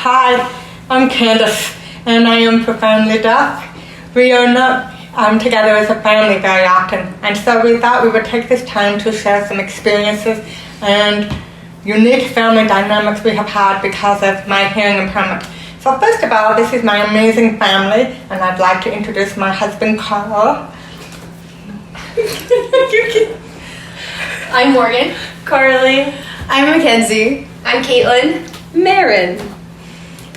Hi, I'm Candace, and I am profoundly deaf. We are not together as a family very often, and so we thought we would take this time to share some experiences and unique family dynamics we have had because of my hearing impairment. So first of all, this is my amazing family, and I'd like to introduce my husband, Cottrell. I'm Morgan. Carly. I'm Mackenzie. I'm Caitlin. Marin.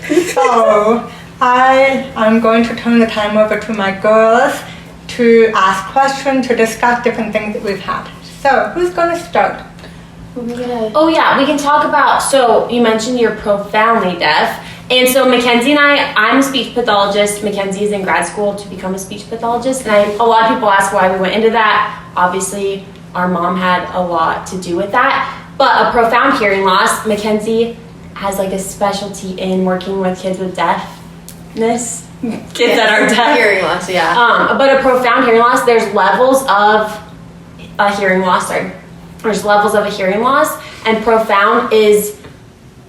So I am going to turn the time over to my girls to ask questions, to discuss different things that we've had. So who's going to start? Oh yeah, we can talk about, so you mentioned you're profoundly deaf. And so Mackenzie and I'm a speech pathologist. Mackenzie is in grad school to become a speech pathologist. And a lot of people ask why we went into that. Obviously, our mom had a lot to do with that. But a profound hearing loss, Mackenzie has like a specialty in working with kids with deafness. Kids that are deaf. Hearing loss, yeah. But a profound hearing loss, there's levels of a hearing loss, There's levels of a hearing loss, and profound is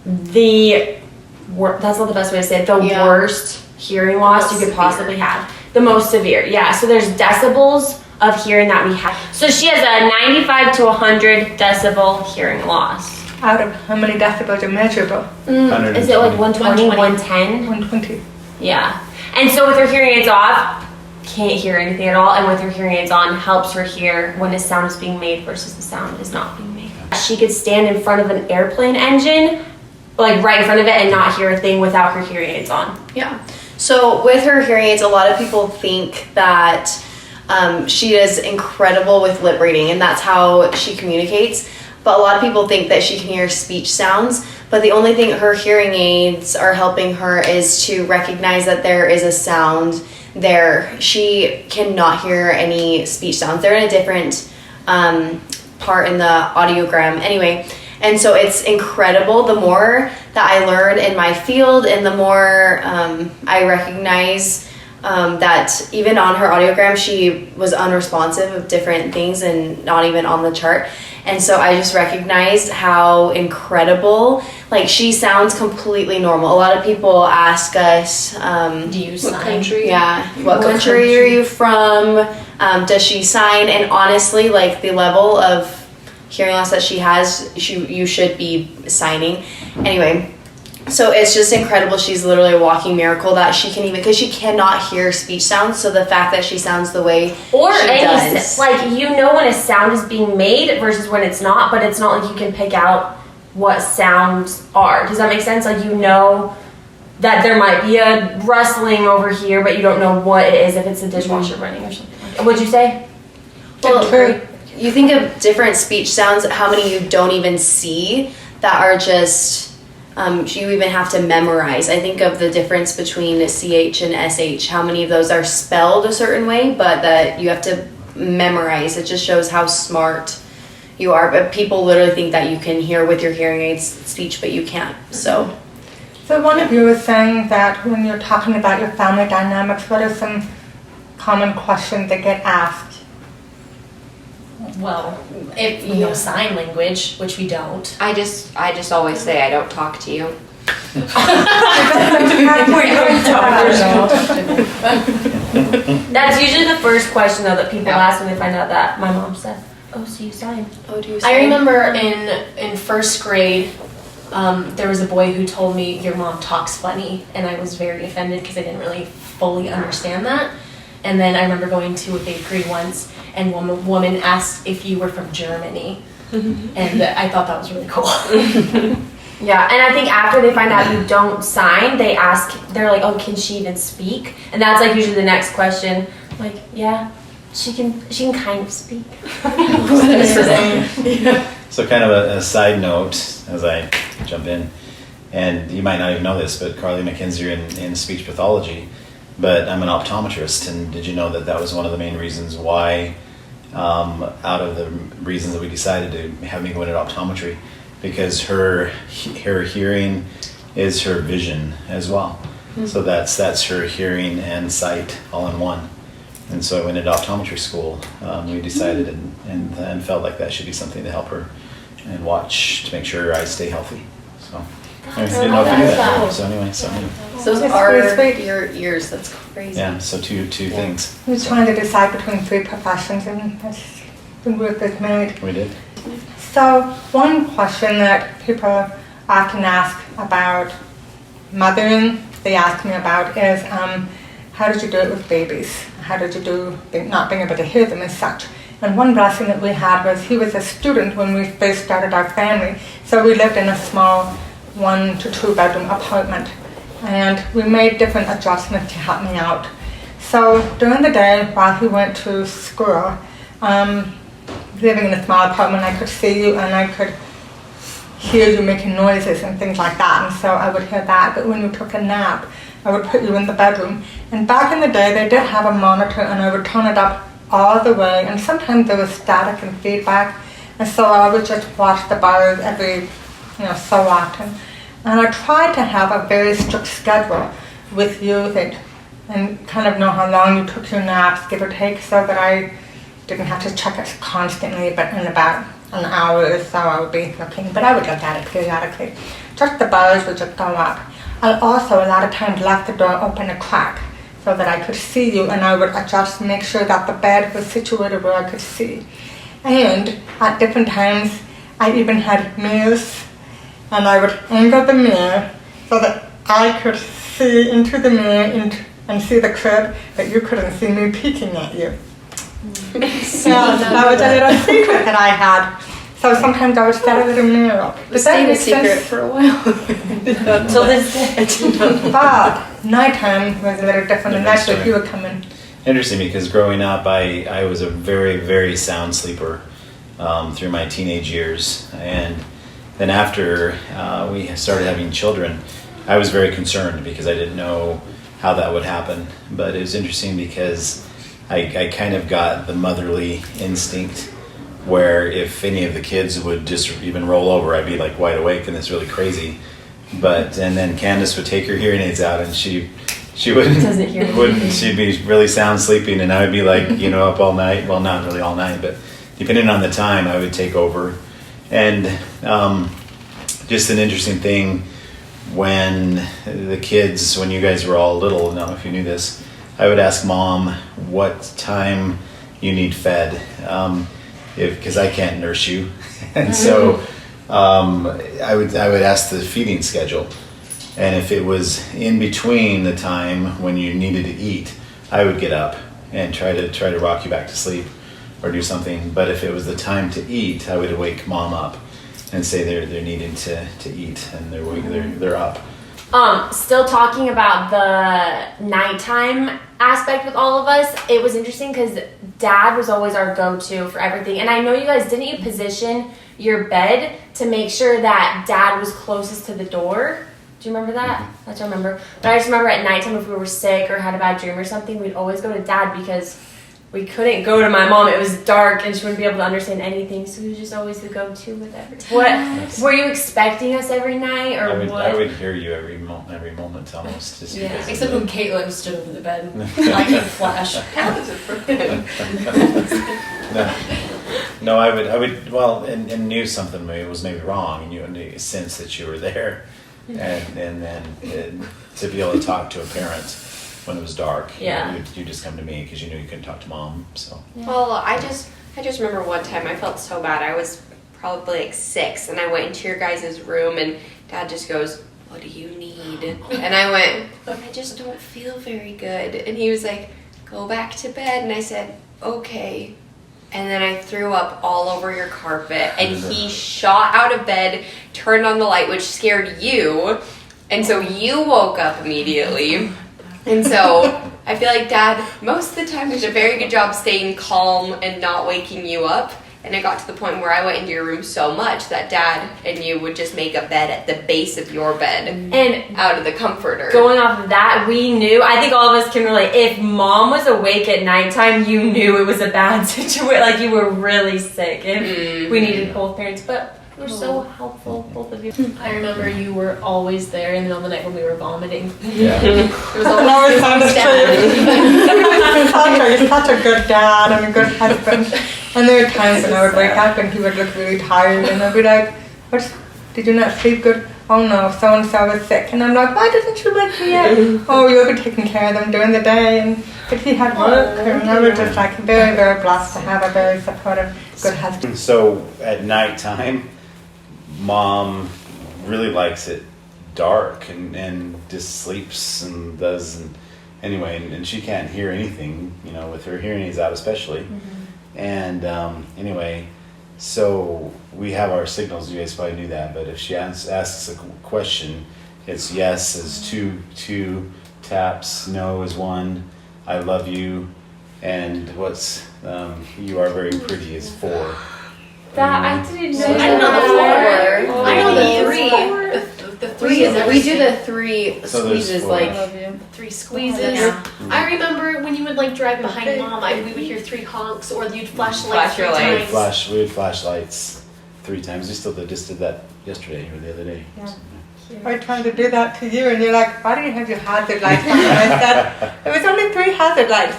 that's not the best way to say it, worst hearing loss you could possibly have. The most severe, yeah. So there's decibels of hearing that we have. So she has a 95 to 100 decibel hearing loss. Out of how many decibels are measurable? Is it like 120, 110? 120. Yeah. And so with her hearing aids off, can't hear anything at all, and with her hearing aids on, helps her hear when a sound is being made versus the sound is not being made. She could stand in front of an airplane engine, like right in front of it, and not hear a thing without her hearing aids on. Yeah. So with her hearing aids, a lot of people think that she is incredible with lip reading, and that's how she communicates. But a lot of people think that she can hear speech sounds, but the only thing her hearing aids are helping her is to recognize that there is a sound there. She cannot hear any speech sounds. They're in a different part in the audiogram anyway. And so it's incredible. The more that I learn in my field and the more I recognize that even on her audiogram, she was unresponsive of different things and not even on the chart. And so I just recognized how incredible, like she sounds completely normal. A lot of people ask us, Do you sign? What country? Yeah. What country are you from? Does she sign? And honestly, like the level of hearing loss that she has, you should be signing. Anyway, so it's just incredible. She's literally a walking miracle that she can even, because she cannot hear speech sounds. So the fact that she sounds the way or she does. Like, you know when a sound is being made versus when it's not, but it's not like you can pick out what sounds are. Does that make sense? Like, you know that there might be a rustling over here, but you don't know what it is, if it's a dishwasher running or something like that. What'd you say? Well, you think of different speech sounds, how many you don't even see that are just, you even have to memorize. I think of the difference between CH and SH, how many of those are spelled a certain way, but that you have to memorize. It just shows how smart you are. But people literally think that you can hear with your hearing aids speech, but you can't. So one of you was saying that when you're talking about your family dynamics, what are some common questions that get asked? Well, if you know sign language, which we don't. I just always say I don't talk to you. That's usually the first question though that people ask when they find out that my mom's deaf. Oh, so you sign? Oh, do you sign? I remember in first grade, there was a boy who told me your mom talks funny, and I was very offended because I didn't really fully understand that. And then I remember going to a bakery once, and one woman asked if you were from Germany, and I thought that was really cool. Yeah, and I think after they find out you don't sign, they're like, oh, can she even speak? And that's like usually the next question. Like, yeah, she can kind of speak. So kind of a side note as I jump in, and you might not even know this, but Carly and Mackenzie are in speech pathology, but I'm an optometrist, and did you know that was one of the main reasons why, out of the reasons that we decided to have me go into optometry, because her hearing is her vision as well. Mm-hmm. So that's her hearing and sight all in one. And so I went into optometry school. We decided and felt like that should be something to help her and watch to make sure her eyes stay healthy. So I didn't know if you knew that. So anyway, so Those That's are very sweet. your ears. That's crazy. yeah, so two things. We were trying to decide between 3 professions, and we were both married. We did. So one question that people often ask about mothering, they ask me about is, how did you do it with babies? How did you do not being able to hear them and such? And one blessing that we had was he was a student when we first started our family. So we lived in a small 1 to 2 bedroom apartment. And we made different adjustments to help me out. So during the day while he went to school, living in a small apartment, I could see you and I could hear you making noises and things like that. And so I would hear that. But when you took a nap, I would put you in the bedroom. And back in the day, they did have a monitor and I would turn it up all the way. And sometimes there was static and feedback. And so I would just watch the bars every, so often. And I tried to have a very strict schedule with you and kind of know how long you took your naps, give or take, so that I didn't have to check it constantly, but in about an hour or so I would be looking, but I would look at it periodically. Just the bars would just go up. I also a lot of times left the door open a crack so that I could see you, and I would adjust, make sure that the bed was situated where I could see. And at different times I even had mirrors, and I would angle the mirror so that I could see into the mirror and see the crib, but you couldn't see me peeking at you. Yeah, that was a little secret that I had. So sometimes I would set a little mirror up. It stayed a secret for a while. Till this day. But nighttime was a little different, and that's where Different you would come in. Interesting, because growing up, I was a very, very sound sleeper through my teenage years. And then after we started having children, I was very concerned because I didn't know how that would happen. But it was interesting because I kind of got the motherly instinct where if any of the kids would just even roll over, I'd be like wide awake, and it's really crazy. And then Candace would take her hearing aids out, and she wouldn't she'd be really sound sleeping, and I would be like, up all night. Well, not really all night, but depending on the time, I would take over. And just an interesting thing, when you guys were all little, I don't know if you knew this, I would ask Mom what time you need fed, because I can't nurse you. And so I would ask the feeding schedule. And if it was in between the time when you needed to eat, I would get up and try to rock you back to sleep or do something. But if it was the time to eat, I would wake Mom up and say they're needing to eat, and they're up. Still talking about the nighttime aspect with all of us, it was interesting because Dad was always our go-to for everything. And I know you guys, didn't you position your bed to make sure that Dad was closest to the door? Do you remember that? Mm-hmm. That's what I remember. But I just remember at nighttime if we were sick or had a bad dream or something, we'd always go to Dad because we couldn't go to my mom. It was dark and she wouldn't be able to understand anything, so he was just always the go-to with everything. What were you expecting us every night, or what? I would hear you every moment almost. Just because Except when Caitlin stood over the bed, I could flash. How is it for him? No, I would. Well, and knew something was maybe wrong, and you sense that you were there, and then to be able to talk to a parent when it was dark, you just come to me because you knew you couldn't talk to Mom. So. Well, I just remember one time I felt so bad. I was probably like 6, and I went into your guys' room, and Dad just goes, "What do you need?" And I went, "I just don't feel very good." And he was like, "Go back to bed." And I said, "Okay." And then I threw up all over your carpet, and he shot out of bed, turned on the light, which scared you, and so you woke up immediately. And so I feel like Dad, most of the time, did a very good job staying calm and not waking you up. And it got to the point where I went into your room so much that Dad and you would just make a bed at the base of your bed and out of the comforter. Going off of that, we knew, I think all of us can relate, if Mom was awake at nighttime, you knew it was a bad situation, like you were really sick, and we needed both parents, but you were so helpful, both of you. I remember you were always there in the middle of the night when we were vomiting. Yeah. It was always He's such a good dad and a good husband. And there were times when I would wake up and he would look really tired, and I'd be like, did you not sleep good? oh no, so-and-so is sick. And I'm like, why didn't you wake me up? Oh, you'll be taking care of them during the day. But he had work, and I was just like very, very blessed to have a very supportive, good husband. So at nighttime, Mom really likes it dark and just sleeps and does. And anyway, and she can't hear anything, with her hearing aids out especially. And anyway, so we have our signals. You guys probably knew that, but if she asks a question, it's yes is two taps, no is one, I love you, and what's you are very pretty is 4. That I didn't know. I don't know the 4. I know the 3. The 3 is We do the 3 So there's squeezes, 4. like 3 squeezes. Yeah. I remember when you would like drive behind Mom, we would hear 3 honks, or you'd flash lights Flash 3 your times. lights. We would flash lights 3 times. We still just did that yesterday or the other day. Yeah. I tried to do that to you, and you're like, why do you have your hazard lights on? And I said, it was only 3 hazard lights.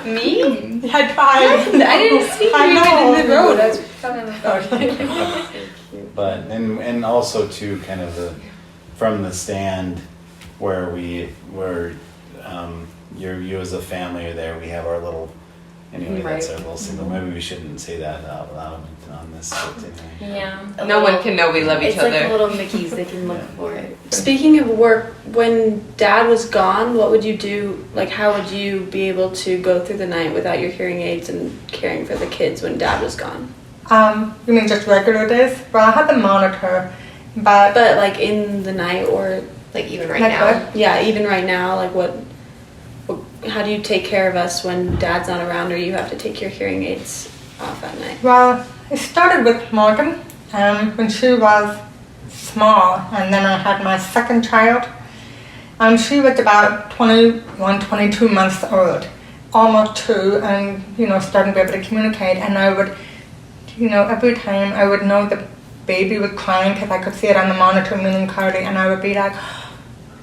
Me? I tried. I didn't see you I even know. in the road. I was kind of But and also too kind of from the stand where you as a family are there. We have our little that's our little signal. Maybe we shouldn't say that out loud on this. But anyway. Yeah. No one can know we love each it's other. like little Mickeys they can look for it. Speaking of work, when Dad was gone, what would you do? Like, how would you be able to go through the night without your hearing aids and caring for the kids when Dad was gone? You mean just regular days? Well, I had the monitor, but But like in the night, or like even right like now. what? yeah, even right now, like how do you take care of us when Dad's not around, or you have to take your hearing aids off at night? Well, it started with Morgan when she was small, and then I had my second child. She was about 21, 22 months old, almost 2, and starting to be able to communicate. And I would, every time I would know the baby was crying because I could see it on the monitor, meaning Carly, and I would be like,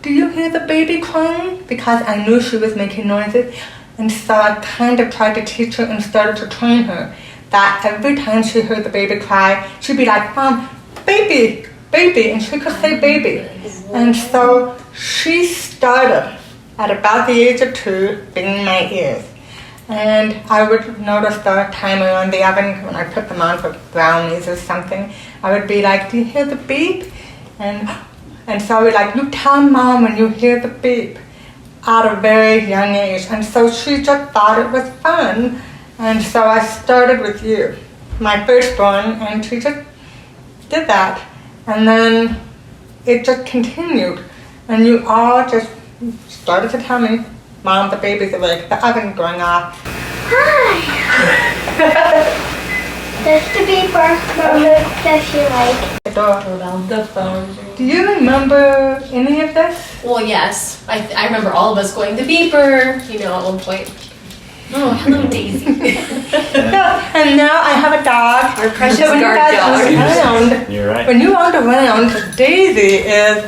do you hear the baby crying? Because I knew she was making noises. And so I kind of tried to teach her and started to train her that every time she heard the baby cry, she'd be like, Mom, baby, baby, and she could say baby. And so she started at about the age of 2 binging my ears. And I would notice the timer on the oven when I put them on for brownies or something. I would be like, do you hear the beep? And so I would like, you tell Mom when you hear the beep, at a very young age. And so she just thought it was fun. And so I started with you, my firstborn, and she just did that. And then it just continued. And you all just started to tell me, Mom, the baby's awake, the oven's going off. That's the beeper. Does she like? The door. The phone. Do you remember any of this? Well, yes. I remember all of us going, the beeper, at one point. Oh, hello, Daisy. And now I have a dog. Our precious So when you guard guys dog. are around, You're right. when you aren't around, Daisy is,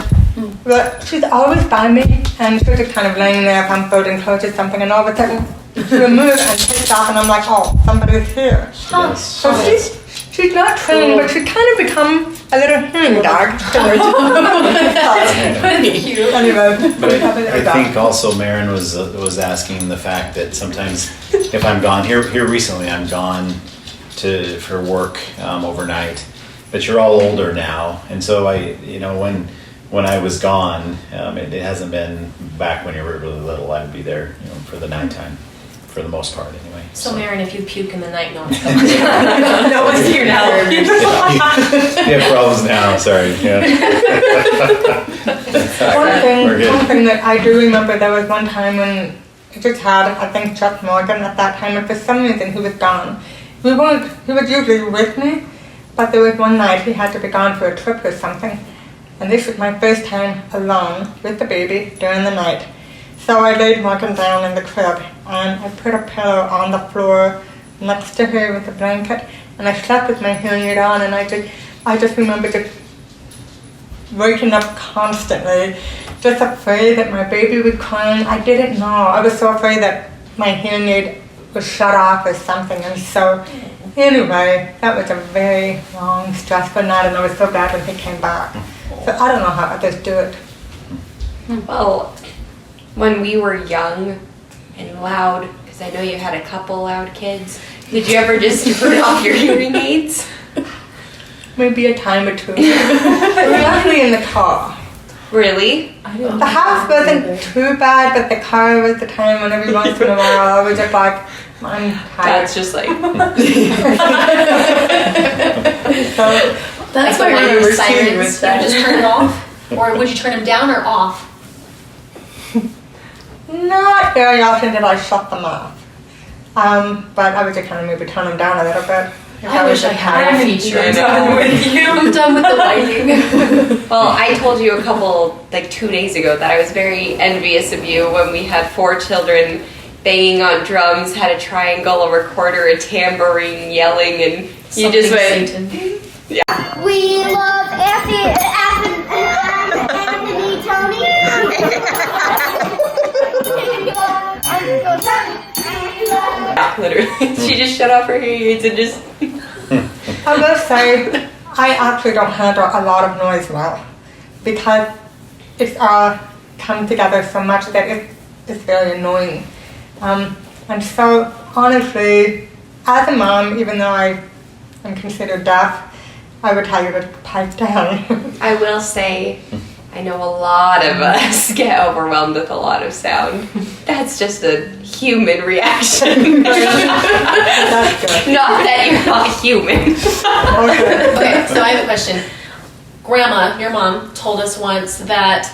well, she's always by me, and she's just kind of laying there if I'm folding clothes or something, and all of a sudden she'll move and takes off, and I'm like, oh, somebody's here. Yes. So she's not trained, but she's kind of become a little hearing dog. Anyway, But I think also Marin was asking the fact that sometimes if I'm gone here recently, I'm gone for work overnight. But you're all older now, and so when I was gone, it hasn't been back when you were really little. I'd be there, for the nighttime, for the most part, anyway. So, Marin, if you puke in the night, no one's coming. No one's here now. You have problems now. Sorry. Yeah. One thing that I do remember, there was one time when I just had, I think, Chuck Morgan at that time, and for some reason he was gone. He was usually with me, but there was one night he had to be gone for a trip or something. And this was my first time alone with the baby during the night. So I laid Morgan down in the crib, and I put a pillow on the floor next to her with a blanket, and I slept with my hearing aid on, and I just remember just waking up constantly, just afraid that my baby was crying. I didn't know. I was so afraid that my hearing aid was shut off or something, and so Anyway, that was a very long, stressful night, and I was so glad when he came back. So I don't know how others do it. Well, when we were young and loud, because I know you had a couple loud kids, did you ever just turn off your hearing aids? Maybe a time or two. We were actually in the car. Really? The house wasn't too bad, but the car was the time when every once in a while I was just like, I'm tired. That's just like. So, That's why why I when remember there seeing sirens, you with you that. just turn it off? Or would you turn them down or off? not very often did I shut them off. But I would just kind of maybe turn them down a little bit. If I wish I was had a tired. feature. I'm done with you. I'm done with the lighting. Well, I told you a couple, like 2 days ago, that I was very envious of you when we had 4 children banging on drums, had a triangle, a recorder, a tambourine, yelling, and you just went. Satan. We love Anthony, Tony. Yeah, literally. She just shut off her hearing aids and just. I will say, I actually don't handle a lot of noise well because it's all come together so much that it's very annoying. And so, honestly, as a mom, even though I am considered deaf, I would tell you to pipe down. I will say, I know a lot of us get overwhelmed with a lot of sound. That's just a human reaction. That's good. Not that you're not human. Okay. Okay, so I have a question. Grandma, your mom, told us once that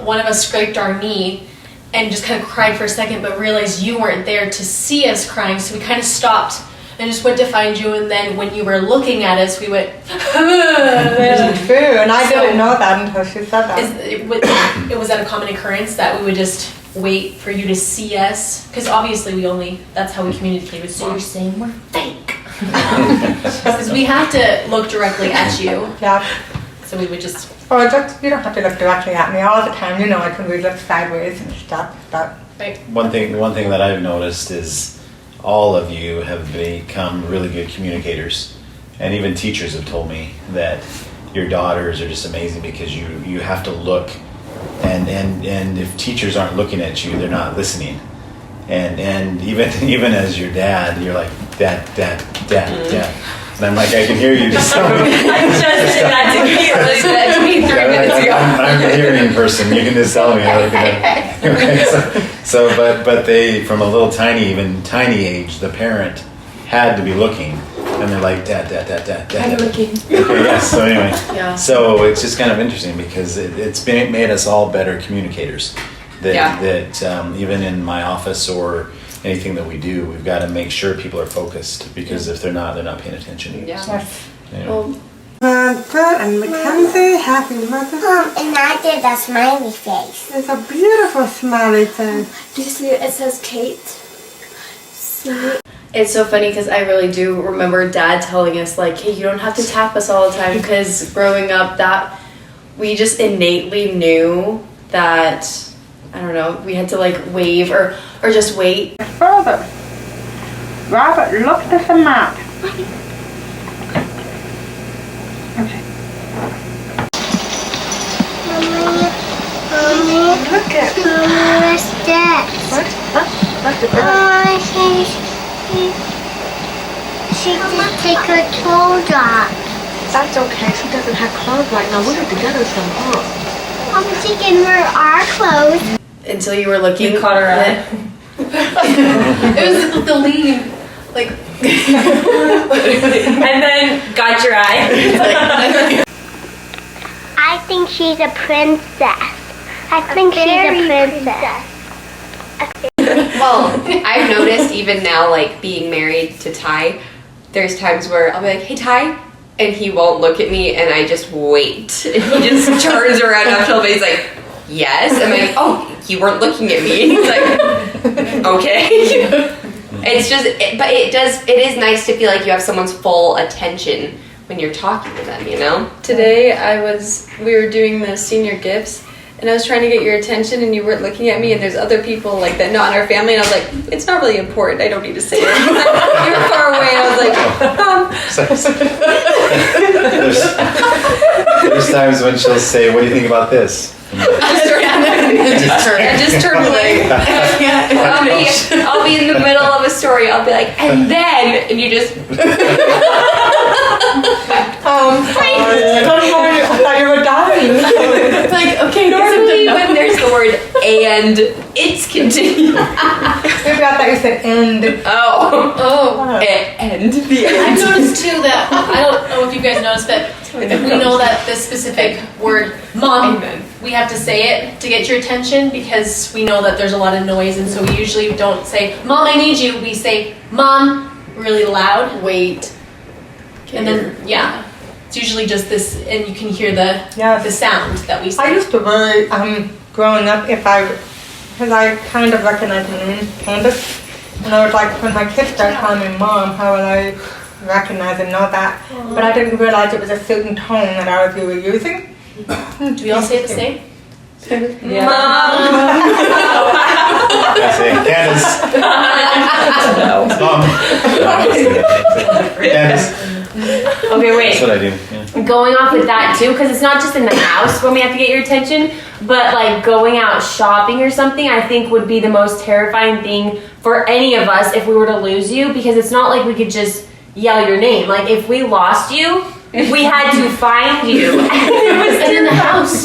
one of us scraped our knee and just kind of cried for a second, but realized you weren't there to see us crying, so we kind of stopped and just went to find you, and then when you were looking at us, we went, It's true, and I didn't know that until she said that. it was that a common occurrence that we would just wait for you to see us? Because obviously that's how we communicate with So you're mom. saying we're fake. Because we have to look directly at you, Yeah. so we would just, Or just, you don't have to look directly at me all the time. You know I can really look sideways and stuff, but right? One thing that I've noticed is all of you have become really good communicators, and even teachers have told me that your daughters are just amazing because you have to look, and if teachers aren't looking at you, they're not listening, and even as your dad, you're like dad, and I'm like, I can hear you just telling me. I just did that to me. Really said to me 3 minutes ago. I'm a hearing person. You can just tell me. But they, from a little tiny age, the parent had to be looking, and they're like, dad. I'm looking. Okay, yes. So anyway, Yeah. so it's just kind of interesting because it's made us all better communicators. That even in my office or anything that we do, we've got to make sure people are focused, because if they're not paying attention. Yeah. yes. You know. Good, and Mackenzie, happy Motherhood. And I did a smiley face. It's a beautiful smiley face. Do you see it? It says Kate. It's so funny because I really do remember Dad telling us, like, hey, you don't have to tap us all the time, because growing up, that we just innately knew that, I don't know, we had to like wave or just wait. Further. Robert, look at the map. Okay. Mommy, Look at what's that? Oh, she just take her clothes off. That's okay. She doesn't have clothes right now. We have to get her some, huh? I'm taking her our clothes. Until you were looking. You caught her eye. It was the lead, like, And then got your eye. I think she's a princess. I think she's a princess. Well, I've noticed even now, like being married to Ty, there's times where I'll be like, hey Ty, and he won't look at me, and I just wait. And he just turns around after a bit, he's like, yes. I'm like, oh, you weren't looking at me. And he's like, okay. It's just, but it is nice to feel like you have someone's full attention when you're talking to them, you know? Today we were doing the senior gifts, and I was trying to get your attention and you weren't looking at me, and there's other people like that not in our family, and I was like, it's not really important, I don't need to say it. You were far away, and I was like, There's times when she'll say, what do you think about this? I just turned away. I'll be in the middle of a story. I'll be like, and then, and you just. I thought you were dying. Like, okay, normally when there's the word and, it's continuing. Maybe I thought you said end. And the end. I've noticed too that, I don't know if you guys noticed, but we know that this specific word, mom, Amen. we have to say it to get your attention because we know that there's a lot of noise, and so we usually don't say, Mom, I need you. We say, Mom, really loud. Wait. And then, yeah, it's usually just this, and you can hear the sound that we say. I used to worry, growing up, because I kind of recognized my name, Candace, and I was like, when my kids start calling me Mom, how will I recognize and know that? But I didn't realize it was a certain tone that I was using. Do we all say it the same? Yeah. I say, Candace. Mom. Candace. Okay, wait. That's what I do. Yeah. Going off with that too, because it's not just in the house when we have to get your attention, but like going out shopping or something, I think would be the most terrifying thing for any of us if we were to lose you, because it's not like we could just yell your name. Like if we lost you, we had to find you. And in the house.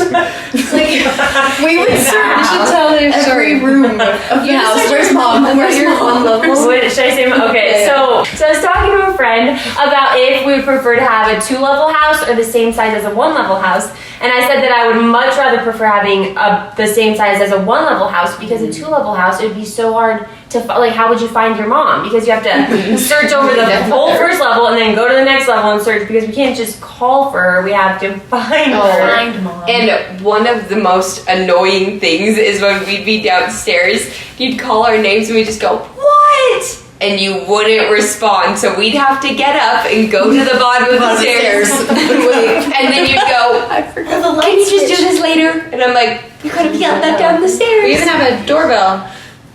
We would search. You should tell their story. room of the house. Where's Mom? Where's your mom level? What, should I say? Okay, so I was talking to a friend about if we would prefer to have a 2-level house or the same size as a 1-level house, and I said that I would much rather prefer having the same size as a 1-level house, because a 2-level house, it would be so hard to like. How would you find your mom? Because you have to search over the whole first level and then go to the next level and search, because we can't just call for her. We have to find her. Find Mom. And one of the most annoying things is when we'd be downstairs, you'd call our names and we'd just go, what? And you wouldn't respond, so we'd have to get up and go to the bottom of the stairs. And then you'd go, I forgot the light. Can you just do this later? And I'm like, you could have yelled that down the stairs. We even have a doorbell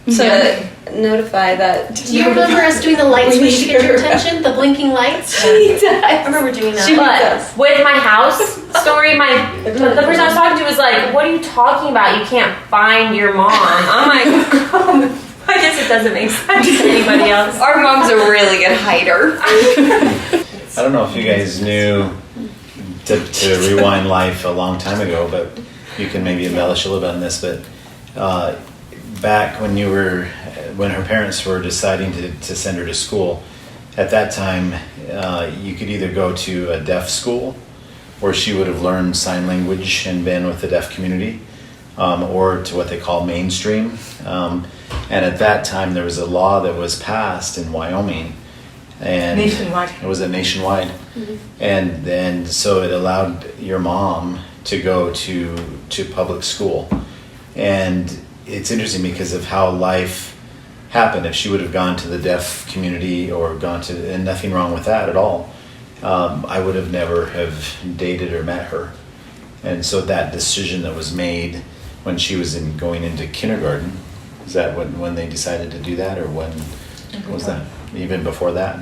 to notify that. Do you remember us doing the light switch to get your attention? The blinking lights? I remember doing that. But with my house story, the person I was talking to was like, what are you talking about? You can't find your mom. I'm like, I guess it doesn't make sense to anybody else. Our mom's a really good hider. I don't know if you guys knew to rewind life a long time ago, but you can maybe embellish a little bit on this, but back when her parents were deciding to send her to school, at that time, you could either go to a deaf school where she would have learned sign language and been with the deaf community, or to what they call mainstream. And at that time, there was a law that was passed in Wyoming, and Nationwide. it was a nationwide, and so it allowed your mom to go to public school. And it's interesting because of how life happened. If she would have gone to the deaf community or and nothing wrong with that at all, I would have never have dated or met her. And so that decision that was made when she was going into kindergarten, is that when they decided to do that, or when was that? Even before that?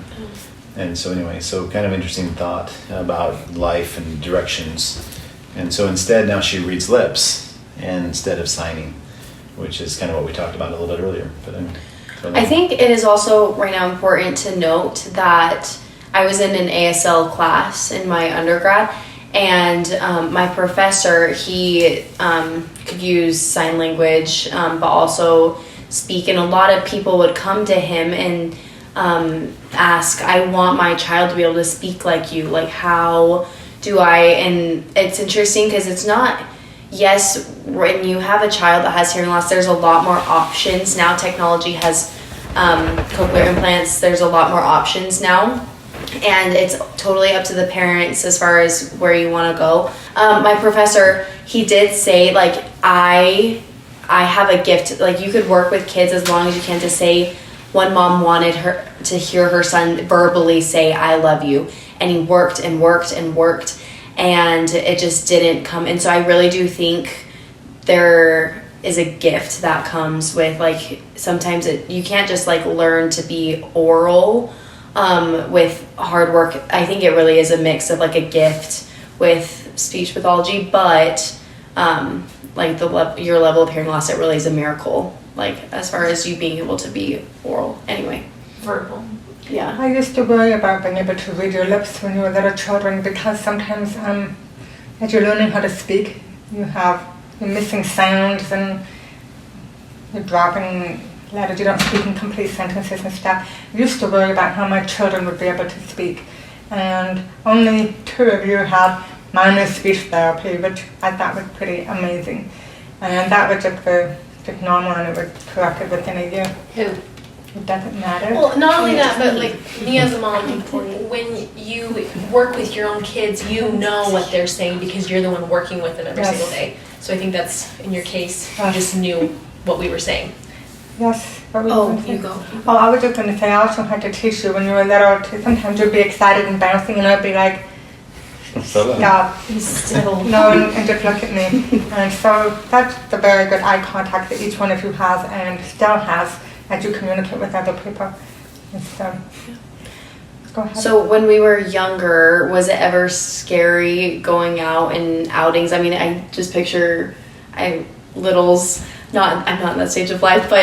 And so anyway, so kind of interesting thought about life and directions. And so instead now she reads lips instead of signing, which is kind of what we talked about a little bit earlier. But I think it is also right now important to note that I was in an ASL class in my undergrad, and my professor, he could use sign language, but also speak, and a lot of people would come to him and ask, I want my child to be able to speak like you, like how do I? And it's interesting because it's not, yes, when you have a child that has hearing loss, there's a lot more options now. Technology has cochlear implants, there's a lot more options now, and it's totally up to the parents as far as where you want to go. My professor, he did say, like, I have a gift, like you could work with kids as long as you can, to say, one mom wanted her to hear her son verbally say I love you, and he worked and worked and worked, and it just didn't come. And so I really do think there is a gift that comes with, like, sometimes you can't just like learn to be oral with hard work. I think it really is a mix of like a gift with speech pathology, but like your level of hearing loss, it really is a miracle, like as far as you being able to be oral anyway. Verbal. Yeah. I used to worry about being able to read your lips when you were little children, because sometimes as you're learning how to speak, you're missing sounds and you're dropping letters, you don't speak in complete sentences and stuff. I used to worry about how my children would be able to speak, and only 2 of you have minor speech therapy, which I thought was pretty amazing. And that was just normal, and it was corrected within a year. Who? It doesn't matter. Well, not only that, but like me as a mom, when you work with your own kids, you know what they're saying because you're the one working with them every Yes. single day. So I think that's, in your case, you just knew what we were saying. Yes. What were Oh, gonna say? you go. Oh, I was just going to say, I also had to teach you when you were little, sometimes you'd be excited and bouncing, and I'd be like, stop. Still. No, and just look at me. And so that's the very good eye contact that each one of you has and still has as you communicate with other people. And so, go ahead. So when we were younger, was it ever scary going out and outings? I mean, I just picture littles. I'm not in that stage of life, but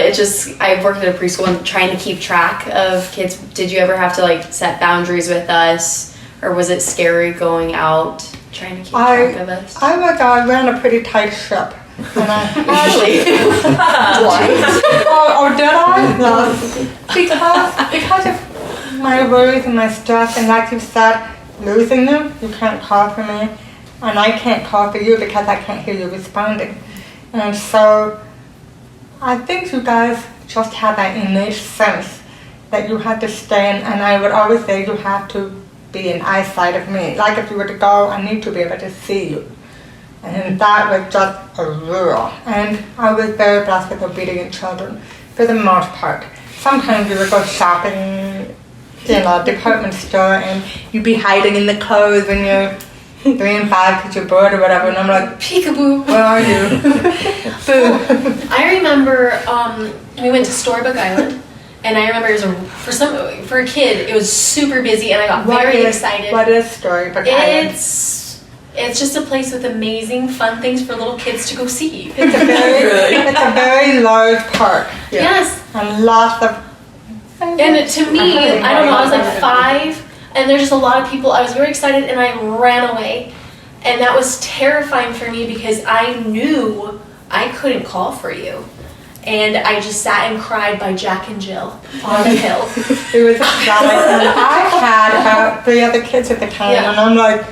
I worked at a preschool and trying to keep track of kids. Did you ever have to like set boundaries with us, or was it scary going out trying to keep track of us? I ran a pretty tight ship. And Really? Oh, did I? No. Because of my worries and my stress, and like you said, losing them, you can't call for me, and I can't call for you because I can't hear you responding. And so I think you guys just have that innate sense that you have to stay in, and I would always say you have to be in eyesight of me. Like if you were to go, I need to be able to see you. And that was just a rule. And I was very blessed with obedient children for the most part. Sometimes you would go shopping in a department store and you'd be hiding in the clothes when you're 3 and 5 because you're bored or whatever, and I'm like, peekaboo, where are you? Boo. I remember we went to Storybook Island, and I remember it was for a kid, it was super busy, and I got very excited. What is Storybook Island? It's just a place with amazing, fun things for little kids to go see. It's a very large park. Yes. And lots of... And to me, I don't know, I was like 5, and there's just a lot of people. I was very excited, and I ran away. And that was terrifying for me because I knew I couldn't call for you. And I just sat and cried by Jack and Jill on the hill. It was I had about 3 other kids at the time, and I'm like,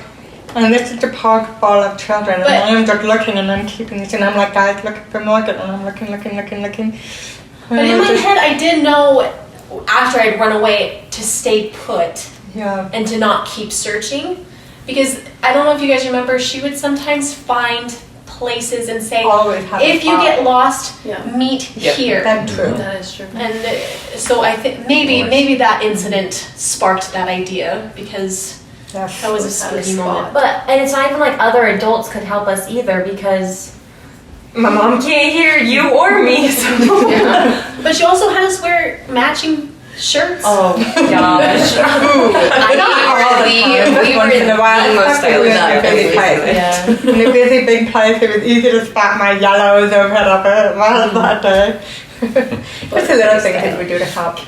and this is the park full of children, and I'm just looking, and I'm keeping this, and I'm like, guys, looking for Morgan, and I'm looking. But in my head, I did know after I'd run away to stay put and to not keep searching, because I don't know if you guys remember, she would sometimes find places and say, if you get lost, meet here. That's true. That is true. And so I think maybe that incident sparked that idea, because that was a spooky moment. And it's not even like other adults could help us either, because my mom can't hear you or me. So. But she also had us wear matching shirts. Oh gosh. We were in the most busy place. In a busy big place, it was easy to spot my yellows or whatever it was that day. Just a little thing that we do to help.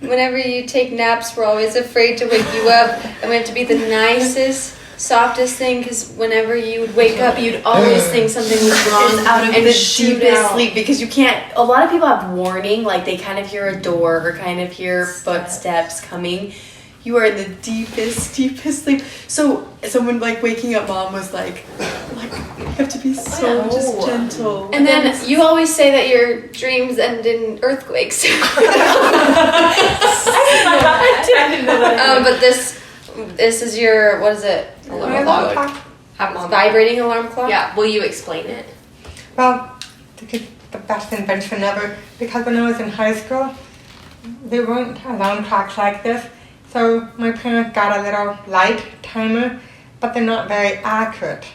Whenever you take naps, we're always afraid to wake you up, and we have to be the nicest, softest thing, because whenever you would wake up, you'd always think something was wrong Out of and the shoot deepest out. sleep, because you can't. A lot of people have warning, like they kind of hear a door or kind of hear footsteps coming. You are in the deepest sleep. So someone like waking up mom was like you have to be so just gentle. And then you always say that your dreams end in earthquakes. I didn't know that. But this is your, what is it? Alarm clock. Vibrating alarm clock? Yeah, will you explain it? Well, this is the best invention ever, because when I was in high school, there weren't alarm clocks like this. So my parents got a little light timer, but they're not very accurate.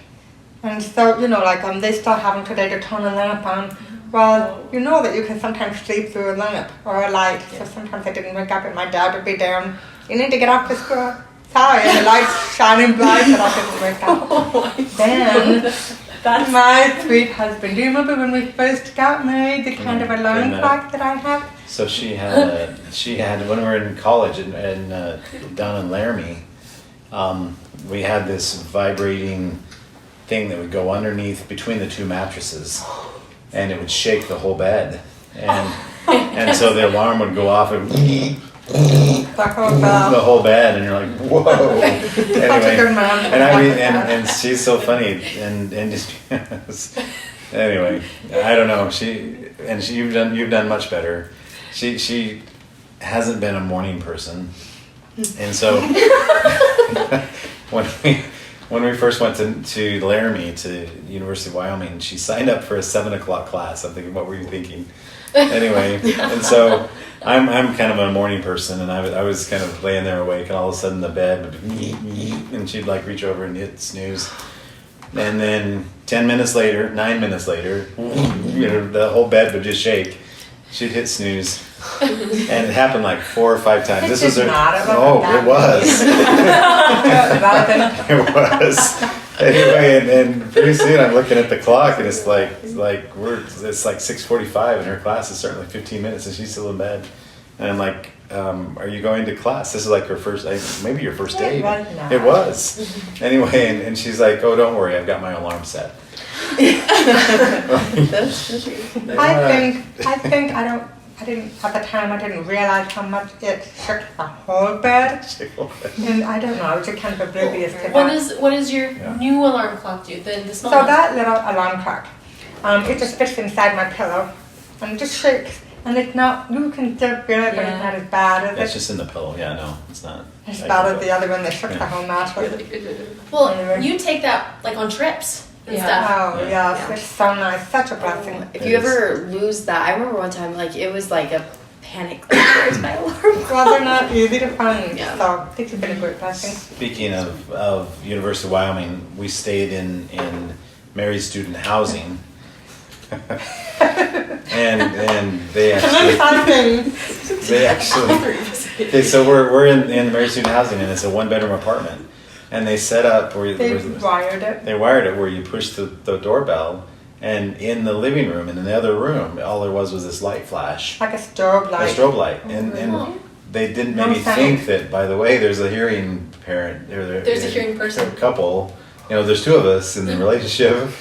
And so, like they start having today to turn a lamp on. Well, you know that you can sometimes sleep through a lamp or a light. So sometimes I didn't wake up and my dad would be down. You need to get off this girl. Sorry, and the light's shining bright, but I didn't wake up. Then, that's my sweet husband. Do you remember when we first got married, the kind of alarm clock that I had? So she had when we were in college and down in Laramie, we had this vibrating thing that would go underneath between the two mattresses, and it would shake the whole bed, and so the alarm would go off and the whole bed, and you're like, whoa. Anyway, and I mean, and she's so funny, and just anyway, I don't know. You've done much better. She hasn't been a morning person, and so when we first went to Laramie, to University of Wyoming, she signed up for a 7:00 class. I'm thinking, what were you thinking? Anyway, and so I'm kind of a morning person, and I was kind of laying there awake, and all of a sudden the bed would and she'd like reach over and hit snooze, and then 9 minutes later, the whole bed would just shake. She'd hit snooze, and it happened like 4 or 5 times. This was her. It was. It was. Anyway, and pretty soon I'm looking at the clock, and it's like 6:45, and her class is starting like 15 minutes, and she's still in bed. And I'm like, "Are you going to class? This is like her first, maybe your first day." It was. Anyway, and she's like, "Oh, don't worry, I've got my alarm set." I didn't realize how much it shook the whole bed. And I don't know, I was just kind of oblivious to that. What does your new alarm clock do? The small So one? that little alarm clock, it just fits inside my pillow and it just shakes. And it's not, you can still feel it, but it's not as bad as It's just in the pillow. Yeah, no, it's not. As bad as the other one that shook the whole mattress. Well, you take that like on trips and stuff. Oh, yeah, it's so nice. Such a blessing. If you ever lose that, I remember one time, like, it was like a panic. Where's my alarm? Well, they're not easy to find, so this has been a great blessing. Speaking of University of Wyoming, we stayed in married student housing. and they actually okay, so we're in the married student housing, and it's a 1-bedroom apartment, and they set up where they wired it where you push the doorbell, and in the living room and in the other room all there was this light flash, like a strobe light, and they didn't maybe think that, by the way, there's a hearing parent, there's a hearing person, couple, there's 2 of us in the relationship.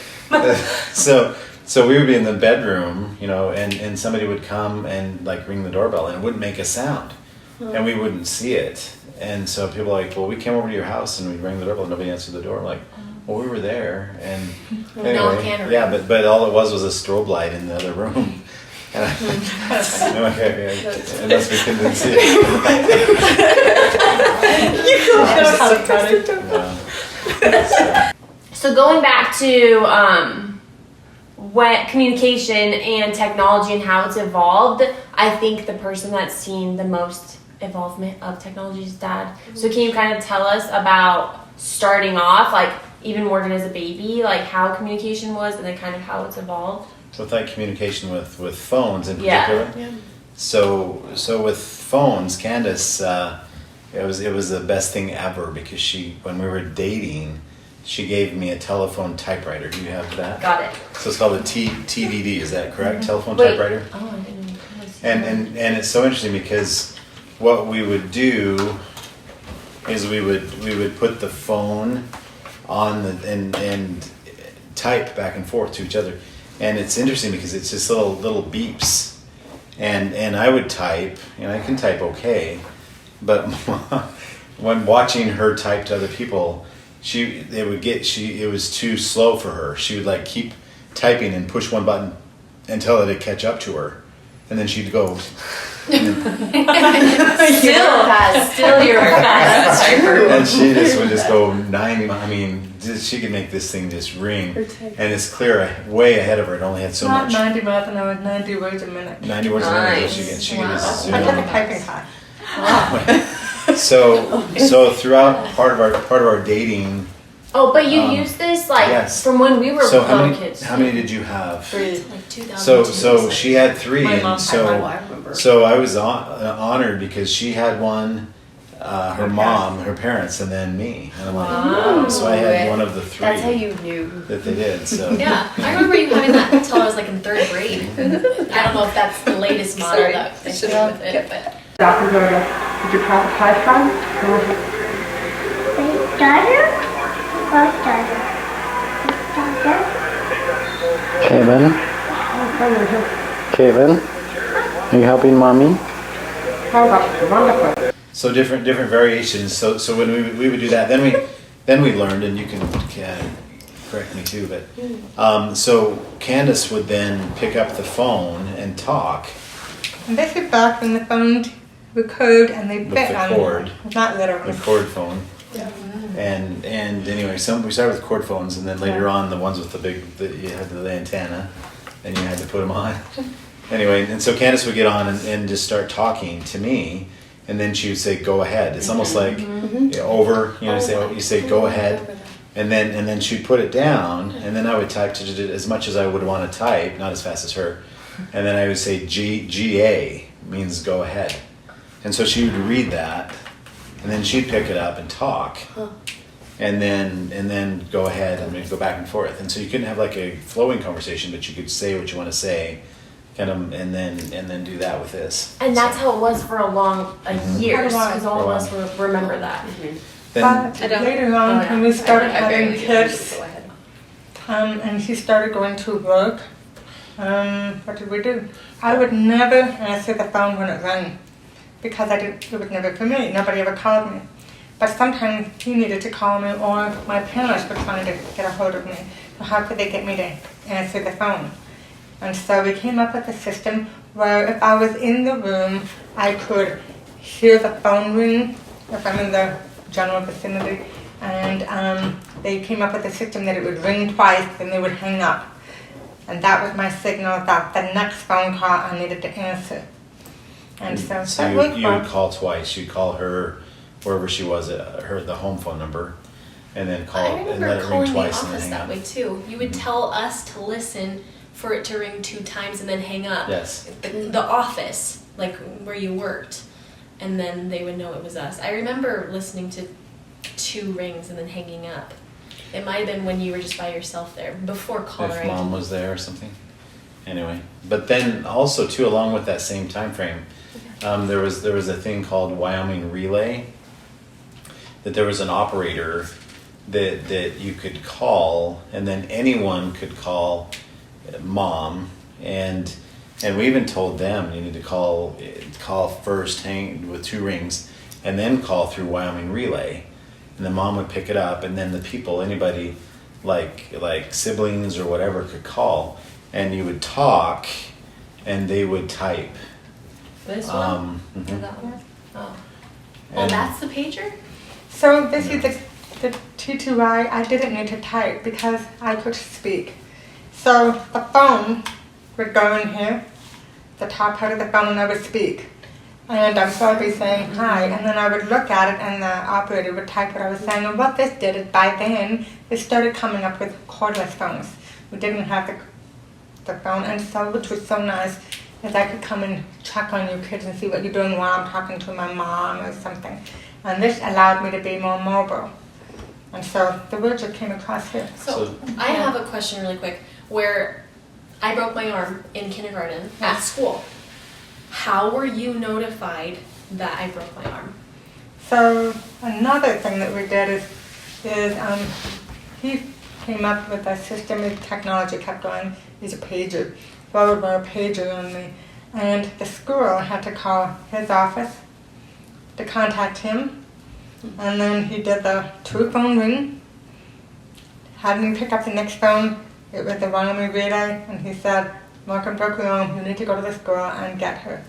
So we would be in the bedroom, and somebody would come and like ring the doorbell, and it wouldn't make a sound, and we wouldn't see it. And so people are like, well, we came over to your house and we rang the doorbell and nobody answered the door. I'm like, well, we were there, and anyway, but all it was a strobe light in the other room. And I'm like, okay, unless we couldn't see it. So going back to what communication and technology and how it's evolved, I think the person that's seen the most involvement of technology is Dad. So can you kind of tell us about starting off, like even Morgan as a baby, like how communication was and then kind of how it's evolved? So with that communication with phones in particular? Yeah. So with phones, Candace, it was the best thing ever, because when we were dating, she gave me a telephone typewriter. Do you have that? Got it. So it's called a TDD, is that correct? Telephone typewriter? Oh, I didn't know. And it's so interesting, because what we would do is we would put the phone on and type back and forth to each other. And it's interesting because it's just little beeps. And I would type, and I can type okay, but when watching her type to other people, it was too slow for her. She would like keep typing and push one button until it'd catch up to her, and then she'd go. Still your fast typer. And she just would go 90. I mean, she could make this thing just ring, and it's clear, way ahead of her. It only had so much. Not 90 miles an hour, 90 words a minute. 90 words a minute. She could just zoom. I took a typing class. So throughout part of our dating. Oh, but you use this like Yes. from when we were So little kids. how many did you have? 3. Like 2002. So she had 3, My and mom had so one. I remember. so I was honored because she had one, her mom, her parents, and then me. And I'm like, Wow. so I had one of the 3 That's how you knew. that they did. So Yeah, I remember you having that until I was like in 3rd grade. I don't know if that's the latest model Sorry. that they did with it, but. Dr. Doerr, did you pass high school? Daughter? What daughter? Kevin, Kevin, are you helping mommy? How about wonderful? So different variations. So when we would do that, then we learned, and you can correct me too. But so Candace would then pick up the phone and talk And this is back when the phone would code and they with bit the on cord, it. Not literally. the cord phone. And anyway, we started with cord phones, and then later on the ones with you had the antenna, and you had to put them on. Anyway, and so Candace would get on and just start talking to me, and then she would say, "Go ahead." It's almost like over. You say, "Go ahead," and then she'd put it down, and then I would type as much as I would want to type, not as fast as her, and then I would say GA means go ahead, and so she would read that. And then she'd pick it up and talk, and then go ahead and we'd go back and forth. And so you couldn't have like a flowing conversation, but you could say what you want to say, kind of, and then do that with this. And that's how it was for years, For a while. because all of us will remember that. Then But later on, when we started I having barely get kids, Go ahead. and she started going to work, what did we do? I would never answer the phone when it rang. Because it was never for me, nobody ever called me. But sometimes he needed to call me, or my parents were trying to get a hold of me. So how could they get me to answer the phone? And so we came up with a system where if I was in the room, I could hear the phone ring if I'm in the general vicinity. And they came up with a system that it would ring twice and they would hang up. And that was my signal that the next phone call I needed to answer. And so you would call twice. You'd call her wherever she was, the home phone number, and then I call and remember let it ring calling the twice and then office hang that up. way too. You would tell us to listen for it to ring 2 times and then hang up. Yes. The office, like where you worked, and then they would know it was us. I remember listening to 2 rings and then hanging up. It might have been when you were just by yourself there, before caller If mom was there or something. Anyway, but then also too, along with that same time frame, there was a thing called Wyoming Relay. That there was an operator that you could call, and then anyone could call mom, and we even told them you need to call first, hang with 2 rings, and then call through Wyoming Relay, and the mom would pick it up, and then the people, anybody like siblings or whatever, could call, and you would talk, and they would type. This one? Mhm. Or that one? Oh. Well, And- that's the pager? So this is the T2I. I didn't need to type because I could speak. So the phone would go in here, the top part of the phone, and I would speak. And I'm probably saying hi, and then I would look at it and the operator would type what I was saying. And what this did is by then, it started coming up with cordless phones. We didn't have the phone, and so which was so nice is I could come and check on you kids and see what you're doing while I'm talking to my mom or something. And this allowed me to be more mobile. And so the words that came across here. So I have a question really quick. Where I broke my arm in kindergarten at school, how were you notified that I broke my arm? So another thing that we did is he came up with a system of technology kept going. He's a pager. Well, we were a pager on me. And the school had to call his office to contact him. And then he did the 2 phone ring. Had me pick up the next phone. It was the Wyoming Relay. And he said, Malcolm broke your arm. You need to go to the school and get her.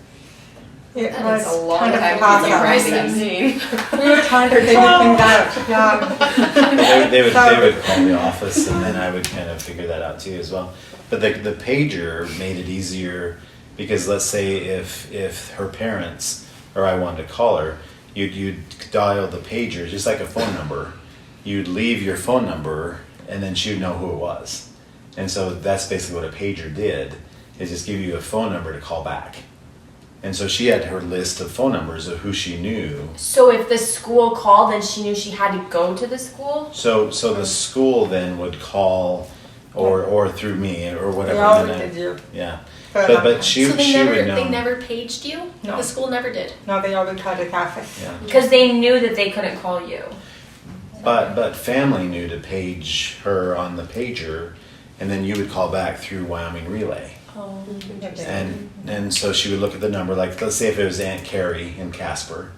It That was is a long kind of time to process. process. We were trying to figure things out. Yeah. They would call the office, and then I would kind of figure that out too as well. But the pager made it easier because let's say if her parents or I wanted to call her, you'd dial the pager just like a phone number. You'd leave your phone number and then she would know who it was. And so that's basically what a pager did, is just give you a phone number to call back. And so she had her list of phone numbers of who she knew. So if the school called, then she knew she had to go to the school? So the school then would call, or through me or whatever. They always and then did you. Yeah. For But that she So she would know. they never paged you? No. The school never did. No, they always had his office. Yeah. Because they knew that they couldn't call you. But family knew to page her on the pager, and then you would call back through Wyoming Relay. Oh, And so she would look at the number, like let's say if it was Aunt Carrie in Casper,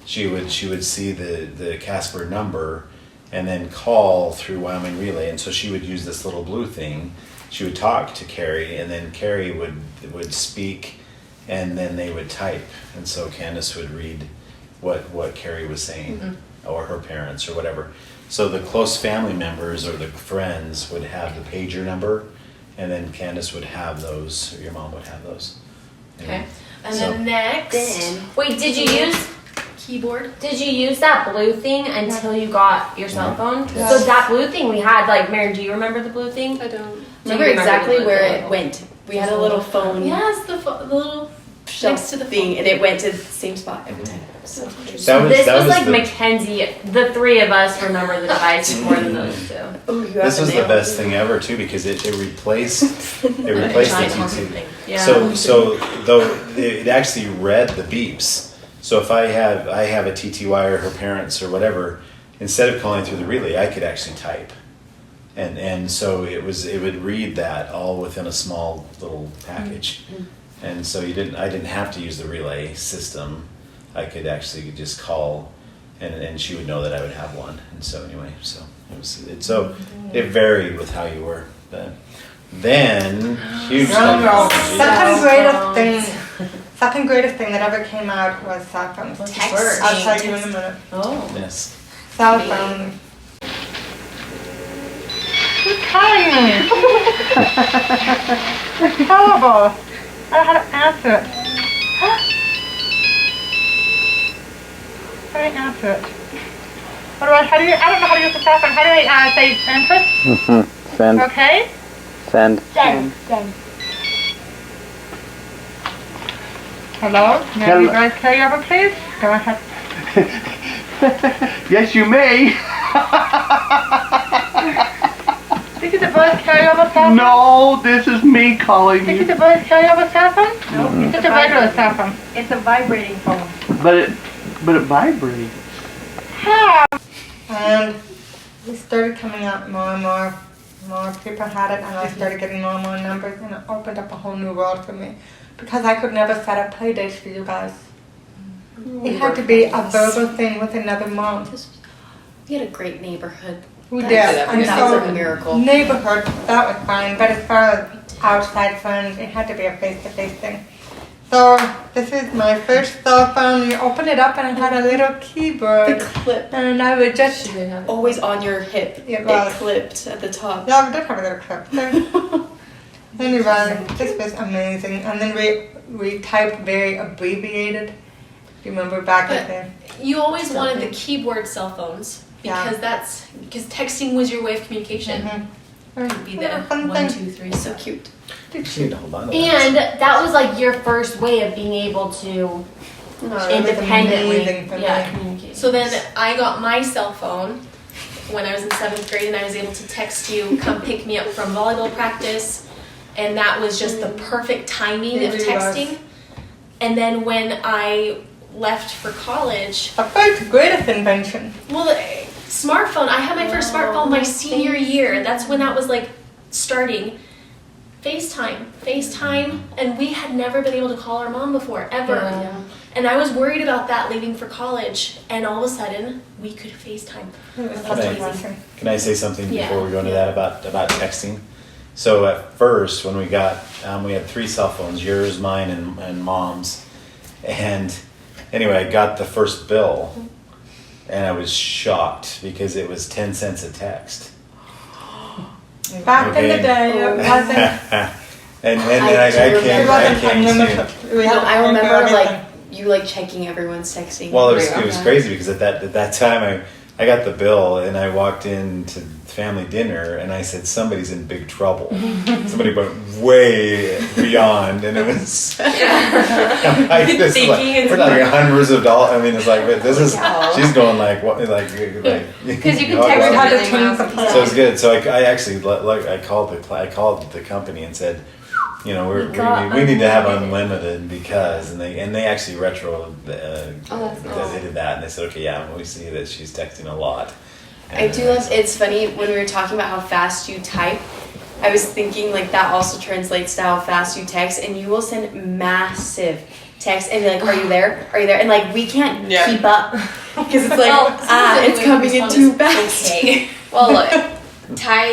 she would see the Casper number and then call through Wyoming Relay. And so she would use this little blue thing. She would talk to Carrie, and then Carrie would speak, and then they would type. And so Candace would read what Carrie was saying, or her parents or whatever. So the close family members or the friends would have the pager number, and then Candace would have those, or your mom would have those. Okay. And So- then next, Wait, did you use that blue thing until you got your cell phone? Yes. So that blue thing we had, like, Mary, do you remember the blue thing? I don't. Do you Remember exactly the blue where thing? it went. We had a little phone yes, the little shelf next to the thing, phone. and it went to the same spot every time. So This was like the, Mackenzie. The three of us remember the device more than those two. oh, you this have was to the best thing ever too, because it replaced the Giant TT. thing. Yeah. So though it actually read the beeps. So if I have a TTY or her parents or whatever, instead of calling through the relay, I could actually type. And so it would read that all within a small little package. And so I didn't have to use the relay system. I could actually just call, and she would know that I would have one. And so anyway, it varied with how you were. But then huge technology. Second greatest thing that ever came out was cell phones. Texting. I'll tell you in a minute. Oh. Yes. Cell phones. Who's calling me? It's terrible. I don't know how to answer it. How do I answer it? I don't know how to use the cell phone. How do I say enter? Send. Okay? Send. Send. Hello? May I be guys carry over, please? Go ahead. Yes, you may. This is the voice carryover cell phone? No, this is me calling This is you. the voice carryover cell phone? No, it's just a regular cell phone. It's a vibrating phone. But it vibrates. And we started coming out more and more people had it, and I started getting more and more numbers, and it opened up a whole new world for me. Because I could never set up play dates for you guys. It had to be a verbal thing with another mom. we had a great neighborhood. We did. That And was so a miracle. neighborhood, that was fine, but as far as outside friends, it had to be a face-to-face thing. So this is my first cell phone. You open it up and it had a little keyboard. The clip. And I would just, Always on your hip. It was. clipped at the top. yeah, we did have a little clip there. Anyway, this was amazing. And then we typed very abbreviated. Do you remember back But then? you always wanted the keyboard cell phones because texting was your way of communication. Mm-hmm. It would be the Fun 1, thing. 2, 3. So cute. Shoot, hold on to And that was like your first way of being able to It was independently amazing for me. communicate. So then I got my cell phone when I was in 7th grade, and I was able to text you, come pick me up from volleyball practice, and that was just the perfect timing It of really was. texting. And then when I left for college, The first greatest invention. well, the smartphone, I had my first smartphone my senior year. That's when that was like starting. FaceTime, and we had never been able to call our mom before, ever. Yeah. And I was worried about that leaving for college, and all of a sudden, we could FaceTime. It was Can such a I- blessing. Can I say something Yeah. before we go into that about texting? So at first, when we got, we had 3 cell phones, yours, mine, and mom's. And anyway, I got the first bill, and I was shocked because it was 10 cents a text. Back in the Okay. day, it wasn't. And I I do came, It I wasn't came unlimited. to. We had No, to I pay for remember everything. like you like checking everyone's texting. Well, it was crazy because at that time I got the bill and I walked into family dinner and I said, somebody's in big trouble. Somebody went way beyond, and it was like, this is like, we're talking hundreds of dollars. I mean, it's like, but this is, she's going like, what, like because you can text really well. So it's good. So I actually, I called the company and said, you know, we need to have unlimited because, and they actually they did that, and they said, okay, yeah, we see that she's texting a lot. I do love, it's funny when we were talking about how fast you type, I was thinking like that also translates to how fast you text, and you will send massive texts and be like, are you there? Are you there? And like, we can't keep up because it's like, it's coming in too fast. Okay. Well, look. Ty,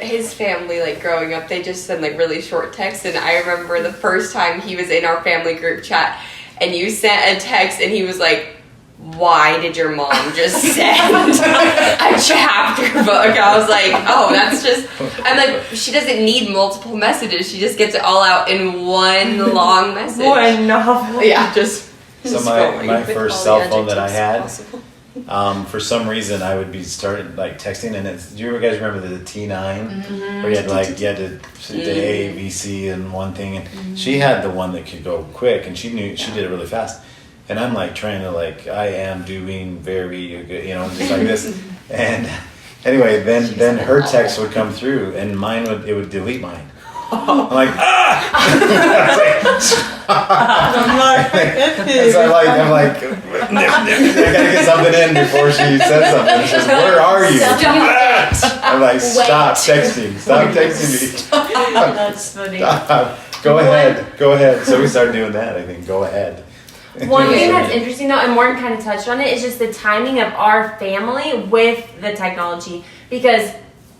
his family, like growing up, they just send like really short texts, and I remember the first time he was in our family group chat and you sent a text and he was like, why did your mom just send a chapter book? I was like, oh, that's just, I'm like, she doesn't need multiple messages, she just gets it all out in one long message. One novel. Yeah, just so my first cell phone that I had, for some reason I would be started like texting, and do you guys remember the T9 where you had to A, B, C and one thing, and she had the one that could go quick, and she did it really fast, and I'm like trying to like, I am doing very good, you know, just like this, and anyway, then her text would come through and it would delete mine. I'm like, I'm like, I gotta get something in before she says something. She says, where are you? I'm like, stop texting. Stop texting me. That's funny. Stop. Go ahead. So we started doing that, I think. Go ahead. One thing that's interesting though, and Morgan kind of touched on it, is just the timing of our family with the technology. Because